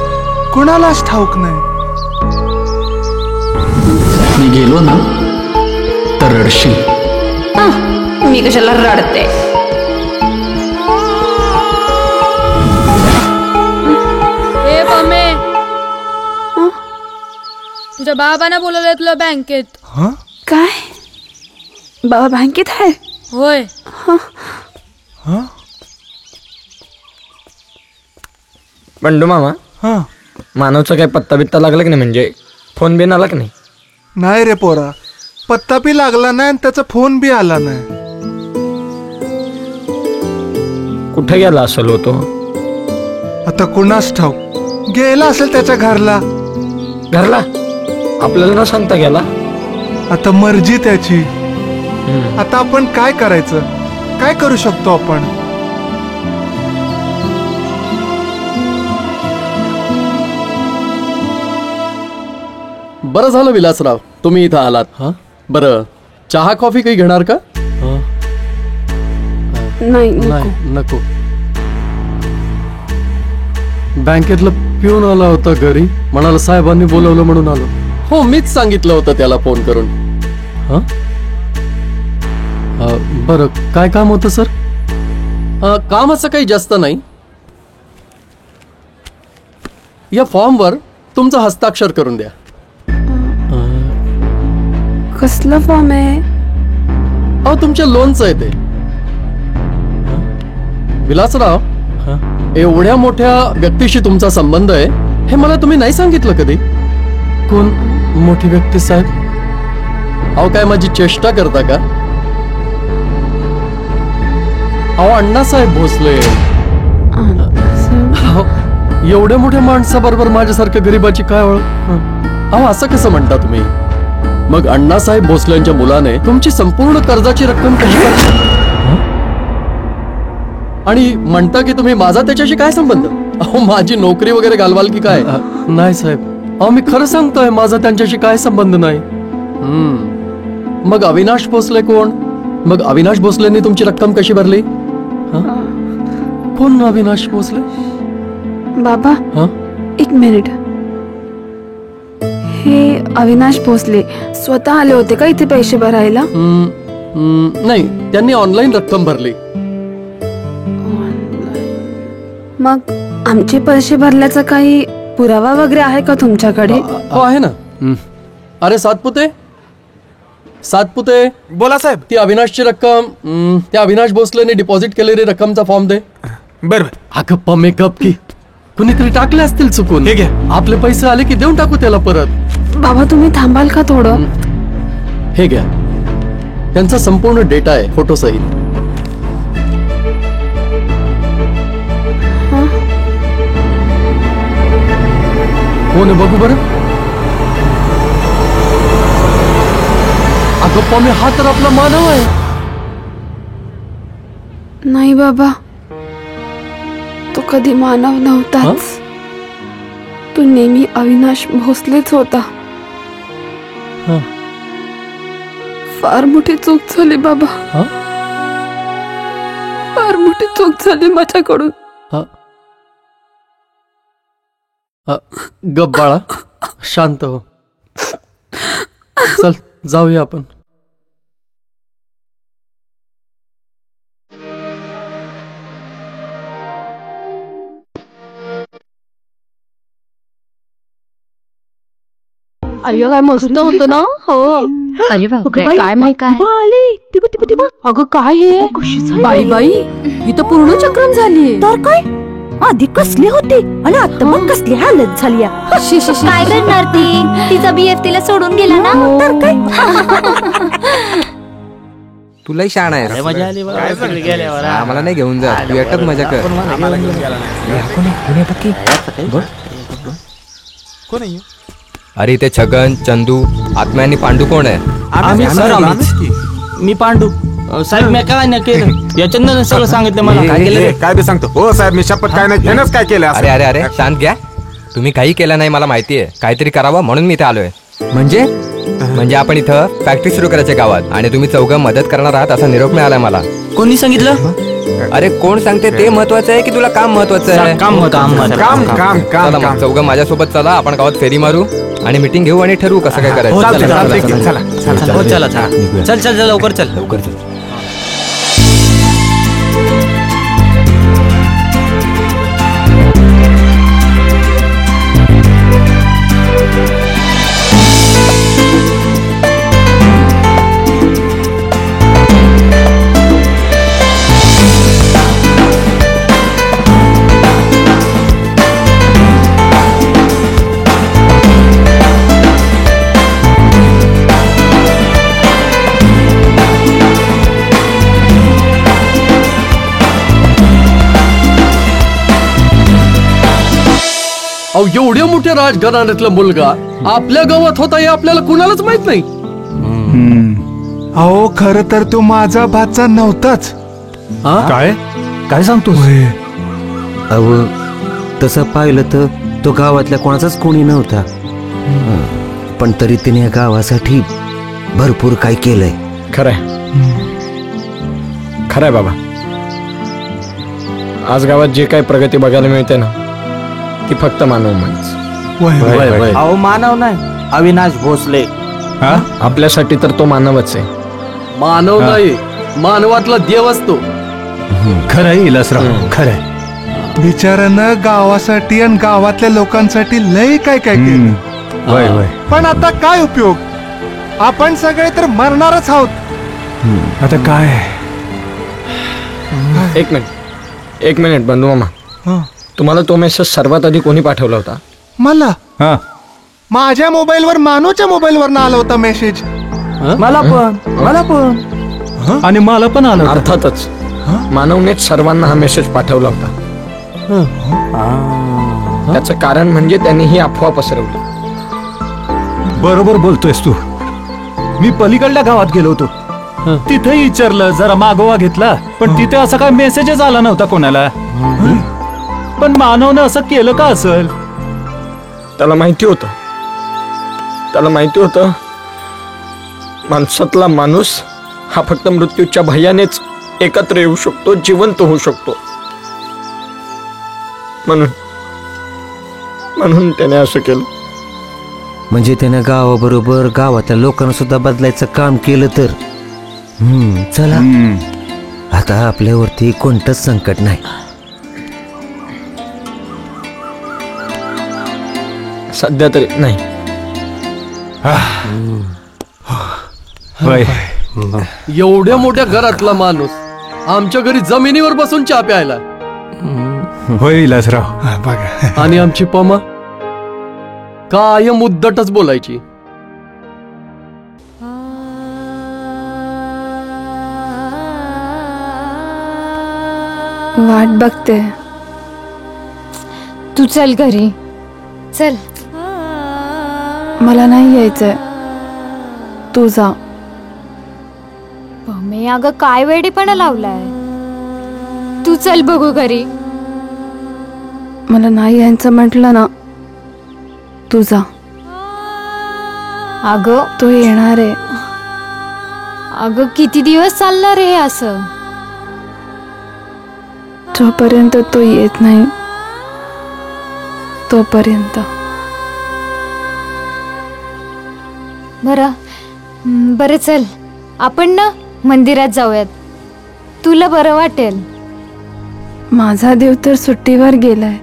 कुणालाच ठाऊक नाही. मी गेलो ना तर रडशील. मी कशाला रडते? ए पमे, तुझ्या बाबांना बोलवलंय तुला बँकेत. काय? बाबा बँकेत आहे? होय. बंडू मामा. मानवचा काय पत्ता बित्ता लागला की नाही? म्हणजे फोन बिन आला की नाही? नाही रे पोरा, पत्ता बी लागला नाही आणि त्याचा फोन बी आला नाही. कुठे गेला असेल होतो? आता कुणाच ठाऊक. गेला असेल त्याच्या घरला. घरला? आपल्याला न सांगता गेला? आता मर्जी त्याची. आता आपण काय करायचं? काय करू शकतो आपण? बरं झालं विलासराव तुम्ही इथं आलात. बरं चहा कॉफी काही घेणार का? नाही नको. बँकेतलं पिऊन आला होता घरी, म्हणाला साहेबांनी बोलवलं म्हणून आलो. हो मीच सांगितलं होतं त्याला फोन करून. बरं काय काम होतं सर? काम असं काही जास्त नाही. या फॉर्मवर तुमचं हस्ताक्षर करून द्या. कसला फॉर्म आहे? अहो तुमच्या लोनचं आहे ते. विलासराव, एवढ्या मोठ्या व्यक्तीशी तुमचा संबंध आहे हे मला तुम्ही नाही सांगितलं कधी. कोण मोठी व्यक्ती साहेब? अहो काय माझी चेष्टा करता का? अहो अण्णासाहेब भोसले. अहो, एवढ्या मोठ्या माणसाबरोबर माझ्यासारख्या गरीबाची काय ओळख? अहो असं कसं म्हणता तुम्ही? मग अण्णासाहेब भोसलेंच्या मुलाने तुमची संपूर्ण कर्जाची रक्कम कशी काढली? आणि म्हणता की तुम्ही माझा त्याच्याशी काय संबंध? अहो माझी नोकरी वगैरे घालवाल की काय? नाही साहेब, अहो मी खरं सांगतोय, माझा त्यांच्याशी काय संबंध नाही. मग अविनाश भोसले कोण? मग अविनाश भोसलेंनी तुमची रक्कम कशी भरली? कोण अविनाश भोसले? बाबा एक मिनिट. हे अविनाश भोसले स्वतः आले होते का इथे पैसे भरायला? नाही, त्यांनी ऑनलाईन रक्कम भरली. मग आमचे पैसे भरल्याचा काही पुरावा वगैरे आहे का तुमच्याकडे? हो आहे ना. अरे सातपुते, सातपुते, बोला साहेब. ती अविनाशची रक्कम, त्या अविनाश भोसलेने डिपॉझिट केलेली रक्कमचा फॉर्म दे. बर. अगप्पा मेकअप की कुणीतरी टाकले असतील चुकून. हे घे. आपले पैसे आले की देऊन टाकू त्याला परत. बाबा तुम्ही थांबाल का थोडं? हे घ्या, त्यांचा संपूर्ण डेटा आहे फोटो सहित. कोण आहे बघू बरं? अगप्पा मी, हा तर आपला मानव आहे. नाही बाबा, तो कधी मानव नव्हताच. तो नेहमी अविनाश भोसलेच होता. फार मोठी चूक झाली बाबा. फार मोठी चूक झाली माझ्याकडून. गप बाळा, शांत हो. चल जाऊया आपण. अरे काय मस्त होतं ना. हो. अरे बापरे, काय माहित काय? अगं काय हे? बाई बाई, ही तर पूर्ण चक्रम झाली. तर काय, आधी कसली होती आणि आता मग कसली हालत झाली. काय करणार ती? तिचा बीएफ तिला सोडून गेला ना. तर काय, तुलाही शाण आहे. मजा आली बघा. आम्हाला नाही घेऊन जा, तू एकटाच मजा कर. अरे ते छगन, चंदू, आत्म्या आणि पांडू कोण आहे? मी पांडू. साहेब मी काय नाही केलं, या चंदन सगळं सांगितलं मला. काय केलं? काय बी सांगतो. हो साहेब, मी शपथ काय नाही. ह्यानंच काय केलं? अरे अरे अरे शांत घ्या. तुम्ही काही केलं नाही मला माहितीये. काहीतरी करावं म्हणून मी इथे आलोय. म्हणजे आपण इथं फॅक्टरी सुरू करायच्या गावात आणि तुम्ही चौघं मदत करणार आहात असा निरोप मिळाला मला. कोणी सांगितलं? अरे कोण सांगते ते महत्वाचं आहे की तुला काम महत्वाचं आहे? काम. चौघं माझ्यासोबत चला, आपण गावात फेरी मारू आणि मीटिंग घेऊ आणि ठरवू कसं काय करायचं. चल चल चल लवकर चल. अहो एवढ्या मोठ्या राजघराण्यातला मुलगा आपल्या गावात होता हे आपल्याला कुणालाच माहित नाही. अहो खर तर तो माझा भाचा नव्हताच. काय काय सांगतोस? अहो तसं पाहिलं तर तो गावातल्या कोणाचाच कोणी नव्हता. पण तरी तिने या गावासाठी भरपूर काय केलंय. खरंय, खरंय बाबा. आज गावात जे काही प्रगती बघायला मिळते ना, ती फक्त मानव माणूस. अहो मानव नाही, अविनाश भोसले. आपल्यासाठी तर तो मानवच आहे. मानव नाही, मानवातला देव असतो. खरंय इलासराव, खरंय. बिचारानं गावासाठी आणि गावातल्या लोकांसाठी लय काय काय केलं. वय वय. पण आता काय उपयोग, आपण सगळे तर मरणारच आहोत. आता काय. एक मिनिट बंधू मामा, तुम्हाला तो मेसेज सर्वात आधी कोणी पाठवला होता? मला माझ्या मोबाईलवर मानूच्या मोबाईलवर आला होता मेसेज. मला पण आणि मला पण आलं. अर्थातच मानवनेच सर्वांना हा मेसेज पाठवला होता. त्याचं कारण म्हणजे त्यांनी ही अफवा पसरवली. बरोबर बोलतोयस तू. मी पलीकडल्या गावात गेलो होतो, तिथे विचारलं, जरा मागोवा घेतला, पण तिथे असा काय मेसेजच आला नव्हता कोणाला. पण मानवनं असं केलं का असेल? त्याला माहिती होतं माणसातला माणूस हा फक्त मृत्यूच्या भयानेच एकत्र येऊ शकतो, जिवंत होऊ शकतो. म्हणून त्याने असं केलं. म्हणजे त्यानं गावाबरोबर गावातल्या लोकांना सुद्धा बदलायचं काम केलं तर चला, आता आपल्यावरती कोणतंच संकट नाही. सध्या तरी नाही. एवढ्या मोठ्या घरातला माणूस आमच्या घरी जमिनीवर बसून चहा प्यायला. होय इलासराव. बघा, आणि आमची पमा कायम मुद्दटच बोलायची. वाट बघते. तू चल घरी चल. मला नाही यायचंय, तू जा. मी अगं काय वेडीपणा लावलाय. तू चल बघू घरी. मला नाही यायचं म्हटलं ना, तू जा. अगं तो येणार आहे. अगं किती दिवस चालणार आहे असं? जोपर्यंत तो येत नाही तोपर्यंत. बरं चल, आपण ना मंदिरात जाऊयात, तुला बरं वाटेल. माझा देव तर सुट्टीवर गेलाय.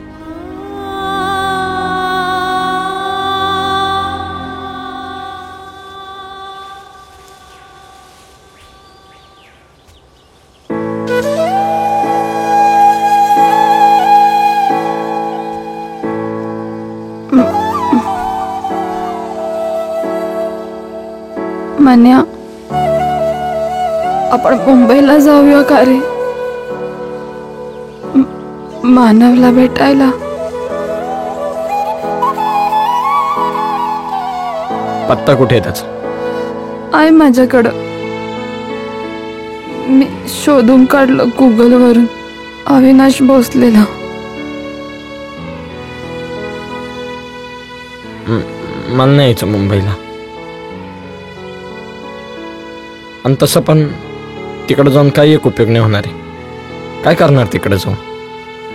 मान्या, आपण मुंबईला जाऊया का रे? मानवला भेटायला. पत्ता कुठे आहे त्याचा? आहे माझ्याकडं. मी शोधून काढलं गुगलवरून. अविनाश भोसलेला. मला नाही यायचं मुंबईला. आणि तसं पण तिकडे जाऊन काही एक उपयोग नाही होणार आहे. काय करणार तिकडे जाऊन?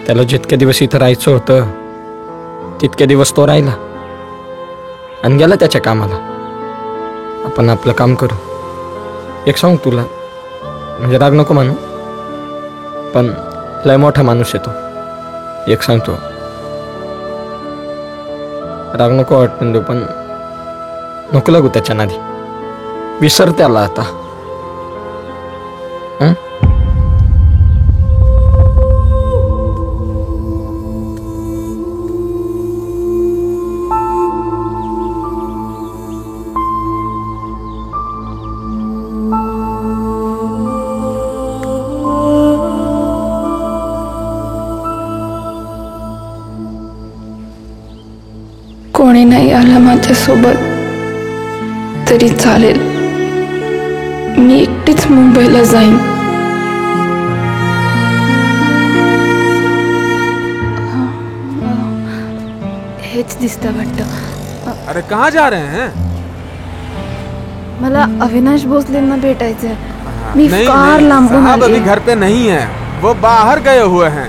त्याला जितके दिवस इथं राहायचं होतं तितके दिवस तो राहिला आणि गेला त्याच्या कामाला. आपण आपलं काम करू. एक सांग तुला, म्हणजे राग नको मानू, पण लय मोठा माणूस आहे तो. एक सांगतो, राग नको वाटून देऊ, पण नको लागू त्याच्या नादी. विसर त्याला आता. कोणी नाही आला माझ्यासोबत तरी चालेल. मी एकटीच मुंबईला जाईन. हेच दिसतं वाटतं. अरे कहाँ जा रहे हैं? मला अविनाश भोसलेंना भेटायचंय. मी नहीं, फार नहीं, लांबून साहब आली. अभी घर पे नहीं है, वो बाहर गए हुए हैं.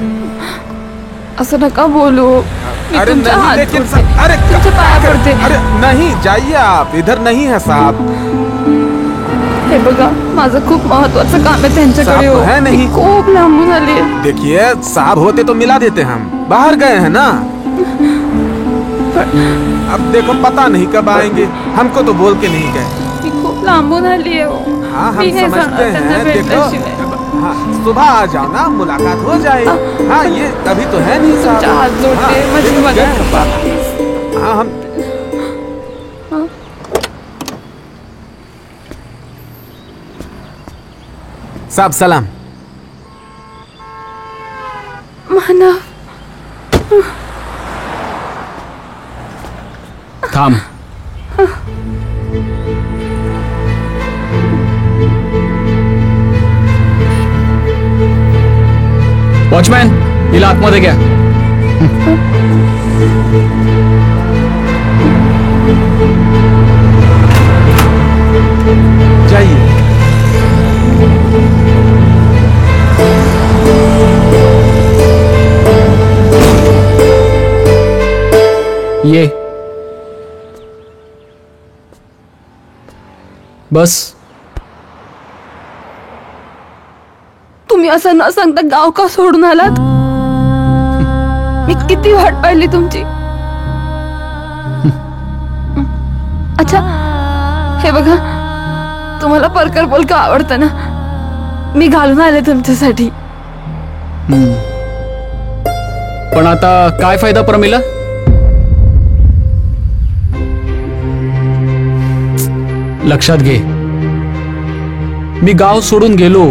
असं नका बोलू. मी अरे तुमच्या नहीं, हात लेकिन जोडते. अरे तुमच्या पाया पडते. अरे नहीं, जाइए आप, इधर नहीं है साहब. हे हे बघा माझं खूप महत्वाचं काम आहे त्यांच्याकडे साहब हो. तो है नहीं। मी खूप लांबून आली देखिए साहब होते तो मिला देते हम, बाहर गए हैं ना। अब देखो पता नहीं कब आएंगे, हमको तो बोल के नहीं गए। मी खूप लांबून आली आहे हाँ हम मी नाही समझते जाणार त्यांना हैं, देखो भेटल्याशिवाय. हाँ, सुबह आ जाओ ना, मुलाकात हो जाए। हाँ ये अभी तो है नहीं साहब। तुमच्या हात जोडते, हाँ, माझी देखो, मदत गए। करा please. हाँ हम साहब सलाम। मानव थांब. वॉचमॅन, हिला आतमध्ये घ्या. जाइए। ये बस. तुम्ही असं न सांगता गाव का सोडून आलात? मी किती वाट पाहिली तुमची. अच्छा हे बघा, तुम्हाला परकर बोलका आवडतं ना, मी घालून आले तुमच्यासाठी. पण आता काय फायदा प्रमिला? लक्षात घे, मी गाव सोडून गेलो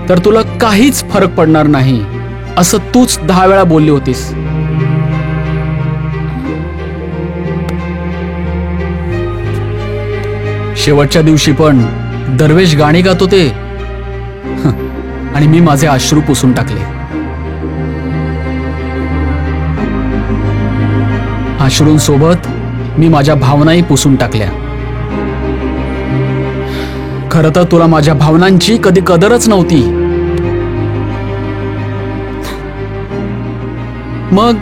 तर तुला काहीच फरक पडणार नाही असं तूच 10 वेळा बोलली होतीस. शेवटच्या दिवशी पण दरवेश गाणी गात होते आणि मी माझे अश्रू पुसून टाकले. अश्रूंसोबत मी माझ्या भावनाही पुसून टाकल्या. खरं तर तुला माझ्या भावनांची कधी कदरच नव्हती. मग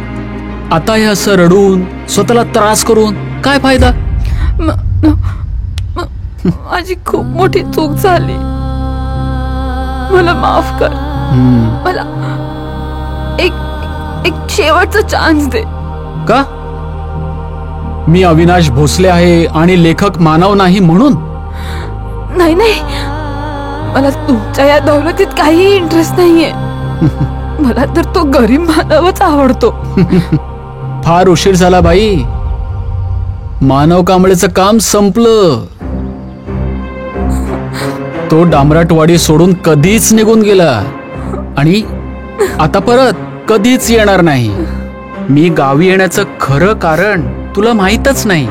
आता हे असं रडून स्वतःला त्रास करून काय फायदा? माझी खूप मोठी चूक झाली, मला माफ कर. मला एक शेवटचा चान्स दे. का? मी अविनाश भोसले आहे आणि लेखक मानव नाही म्हणून? नाही नाही, मला तुमच्या या दौलतीत काही इंटरेस्ट नाहीये. मला तर तो गरीब मानवच आवडतो. फार उशीर झाला बाई. मानव कांबळेचं काम संपलं. तो डांबराटवाडी सोडून कधीच निघून गेला आणि आता परत कधीच येणार नाही. मी गावी येण्याचं खरं कारण तुला माहीतच नाही.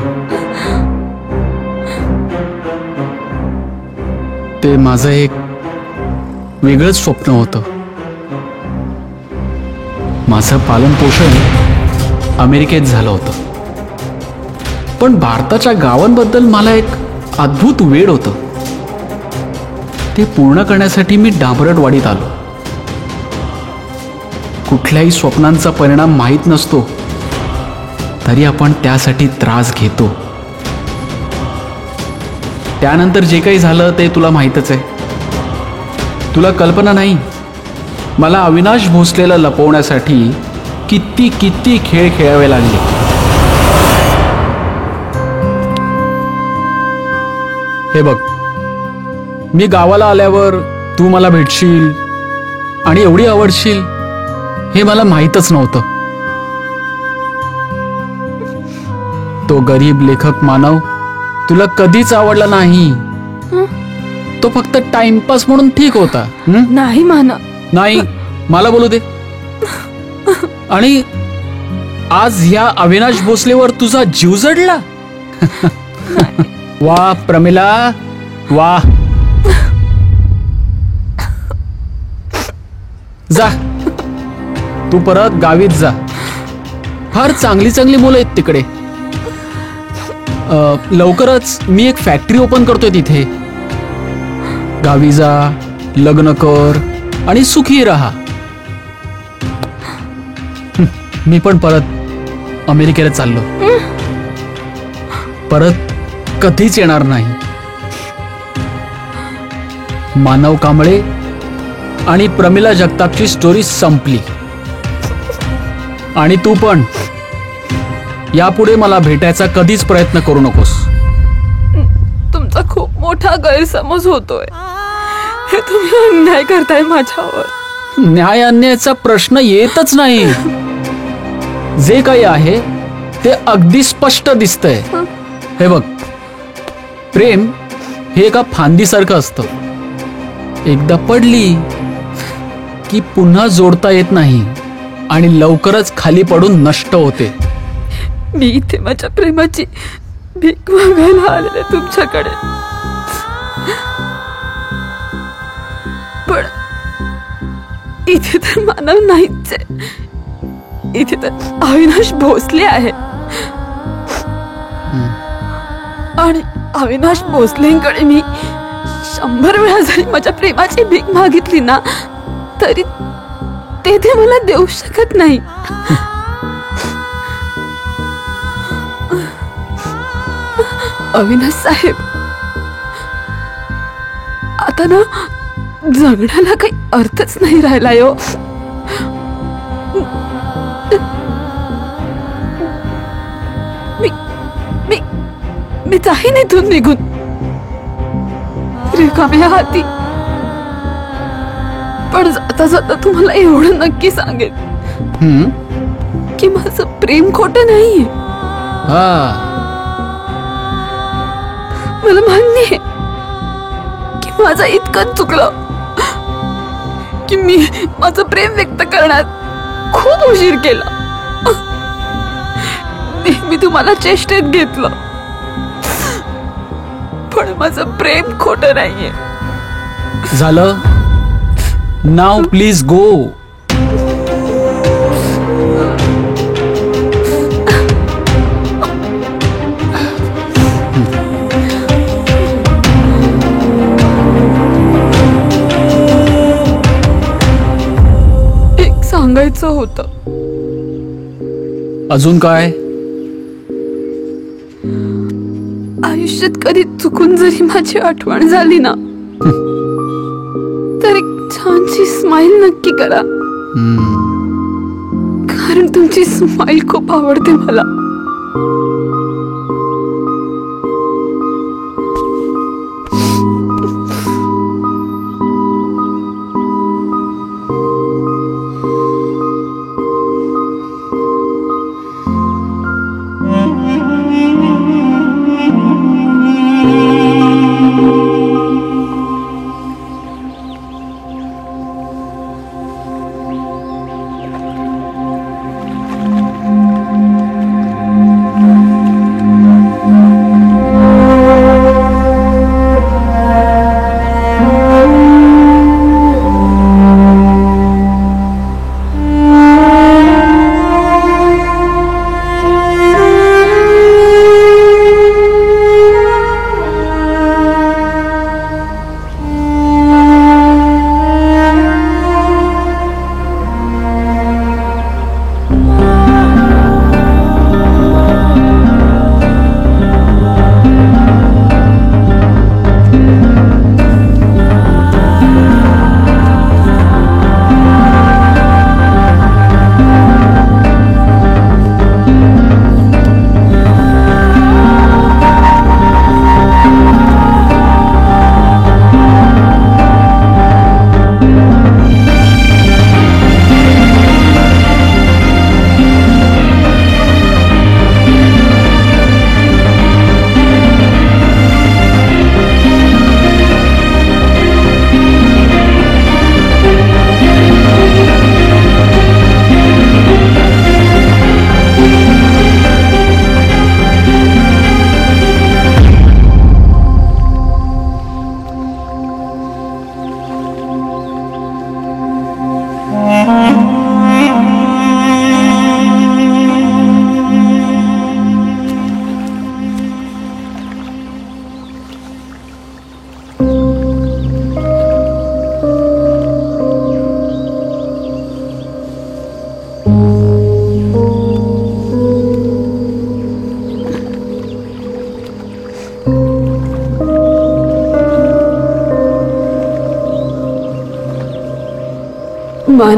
ते माझं एक वेगळंच स्वप्न होतं. माझं पालन पोषण अमेरिकेत झालं होतं, पण भारताच्या गावांबद्दल मला एक अद्भुत वेड होतं. ते पूर्ण करण्यासाठी मी डांबरटवाडीत आलो. कुठल्याही स्वप्नांचा परिणाम माहीत नसतो, तरी आपण त्यासाठी त्रास घेतो. त्यानंतर जे काही झालं ते तुला माहीतच आहे. तुला कल्पना नाही, मला अविनाश भोसलेला लपवण्यासाठी किती किती खेळ खेळावे लागले. हे बघ, मी गावाला आल्यावर तू मला भेटशील आणि एवढी आवडशील हे मला माहीतच नव्हतं. तो गरीब लेखक मानव तुला कधीच आवडला नाही. तो फक्त टाइमपास म्हणून ठीक होता. नाही मानव, नाही, मला बोलू दे. आणि आज ह्या अविनाश भोसलेवर तुझा जीव जडला. वा प्रमिला, वा. जा, तू परत गावीत जा. फार चांगली चांगली मुलं आहेत तिकडे. लवकरच मी एक फॅक्टरी ओपन करतोय तिथे. गावी जा, लग्न कर आणि सुखी राहा. मी पण परत अमेरिकेला चाललो. परत कधीच येणार नाही. मानव कांबळे आणि प्रमिला जगतापची स्टोरी संपली. आणि तू पण यापुढे मला भेटायचा कधीच प्रयत्न करू नकोस. तुमचा खूप मोठा गैरसमज होतोय. हे तुम्ही अन्याय करताय माझ्यावर. न्याय अन्यायाचा प्रश्न येतच नाही. जे काही आहे ते अगदी स्पष्ट दिसतंय. हे बघ, प्रेम हे एका फांदीसारखं असतं. एकदा पडली की पुन्हा जोडता येत नाही आणि लवकरच खाली पडून नष्ट होते. मी इथे माझ्या प्रेमाची भीक मागायला आलेले तुमच्याकडे, पण इथे तर मानव नाहीच आहे. इथे तर अविनाश भोसले आहे. आणि अविनाश भोसलेंकडे मी 100 वेळा जरी माझ्या प्रेमाची भीक मागितली ना, तरी ते मला देऊ शकत नाही. अविनाश साहेब, आता ना जगण्याला काही अर्थच नाही राहिला हो. मी जाईन इथून निघून रिकाम्या हाती. पण जाता जाता तुम्हाला एवढं नक्की सांगेन की माझं प्रेम खोटं नाहीये. मला मान्य आहे की माझं इतकं चुकलं की मी माझं प्रेम व्यक्त करण्यात खूप उशीर केला. मी तुम्हाला चेष्टेत घेतलं, पण माझं प्रेम खोटं नाहीये. झालं. नाव प्लीज गो. एक सांगायचं होतं. अजून काय? आयुष्यात कधी चुकून जरी माझी आठवण झाली ना, तर एक छानशी स्माइल नक्की करा. कारण तुमची स्माइल खूप आवडते मला.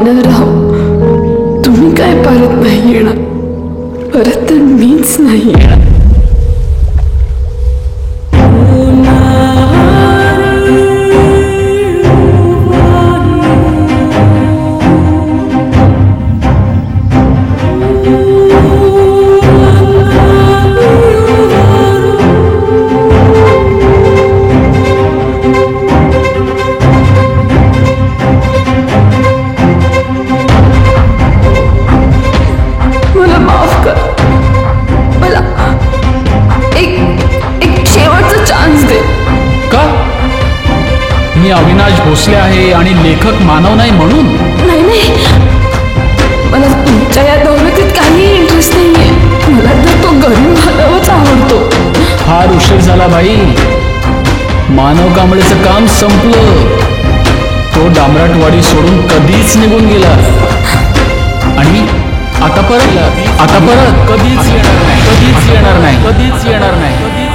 आनंदराव, तुम्ही काय परत नाही येणार, परत तर मीच नाही येणार. मला माफ कर, मला एक शेवटचा चान्स दे. का? मी अविनाश भोसले आहे आणि लेखक मानव नाही म्हणून? नाही नाही, मला तुमच्या या दौलतीत काही इंटरेस्ट नाहीये. मला तर तो गरीब मानवच आवडतो. फार उशीर झाला बाई. मानव कांबळेचं काम संपलं. तो डांबराटवाडी सोडून कधीच निघून गेला आणि आता परत कधीच येणार नाही, कधीच येणार नाही, कधीच येणार नाही.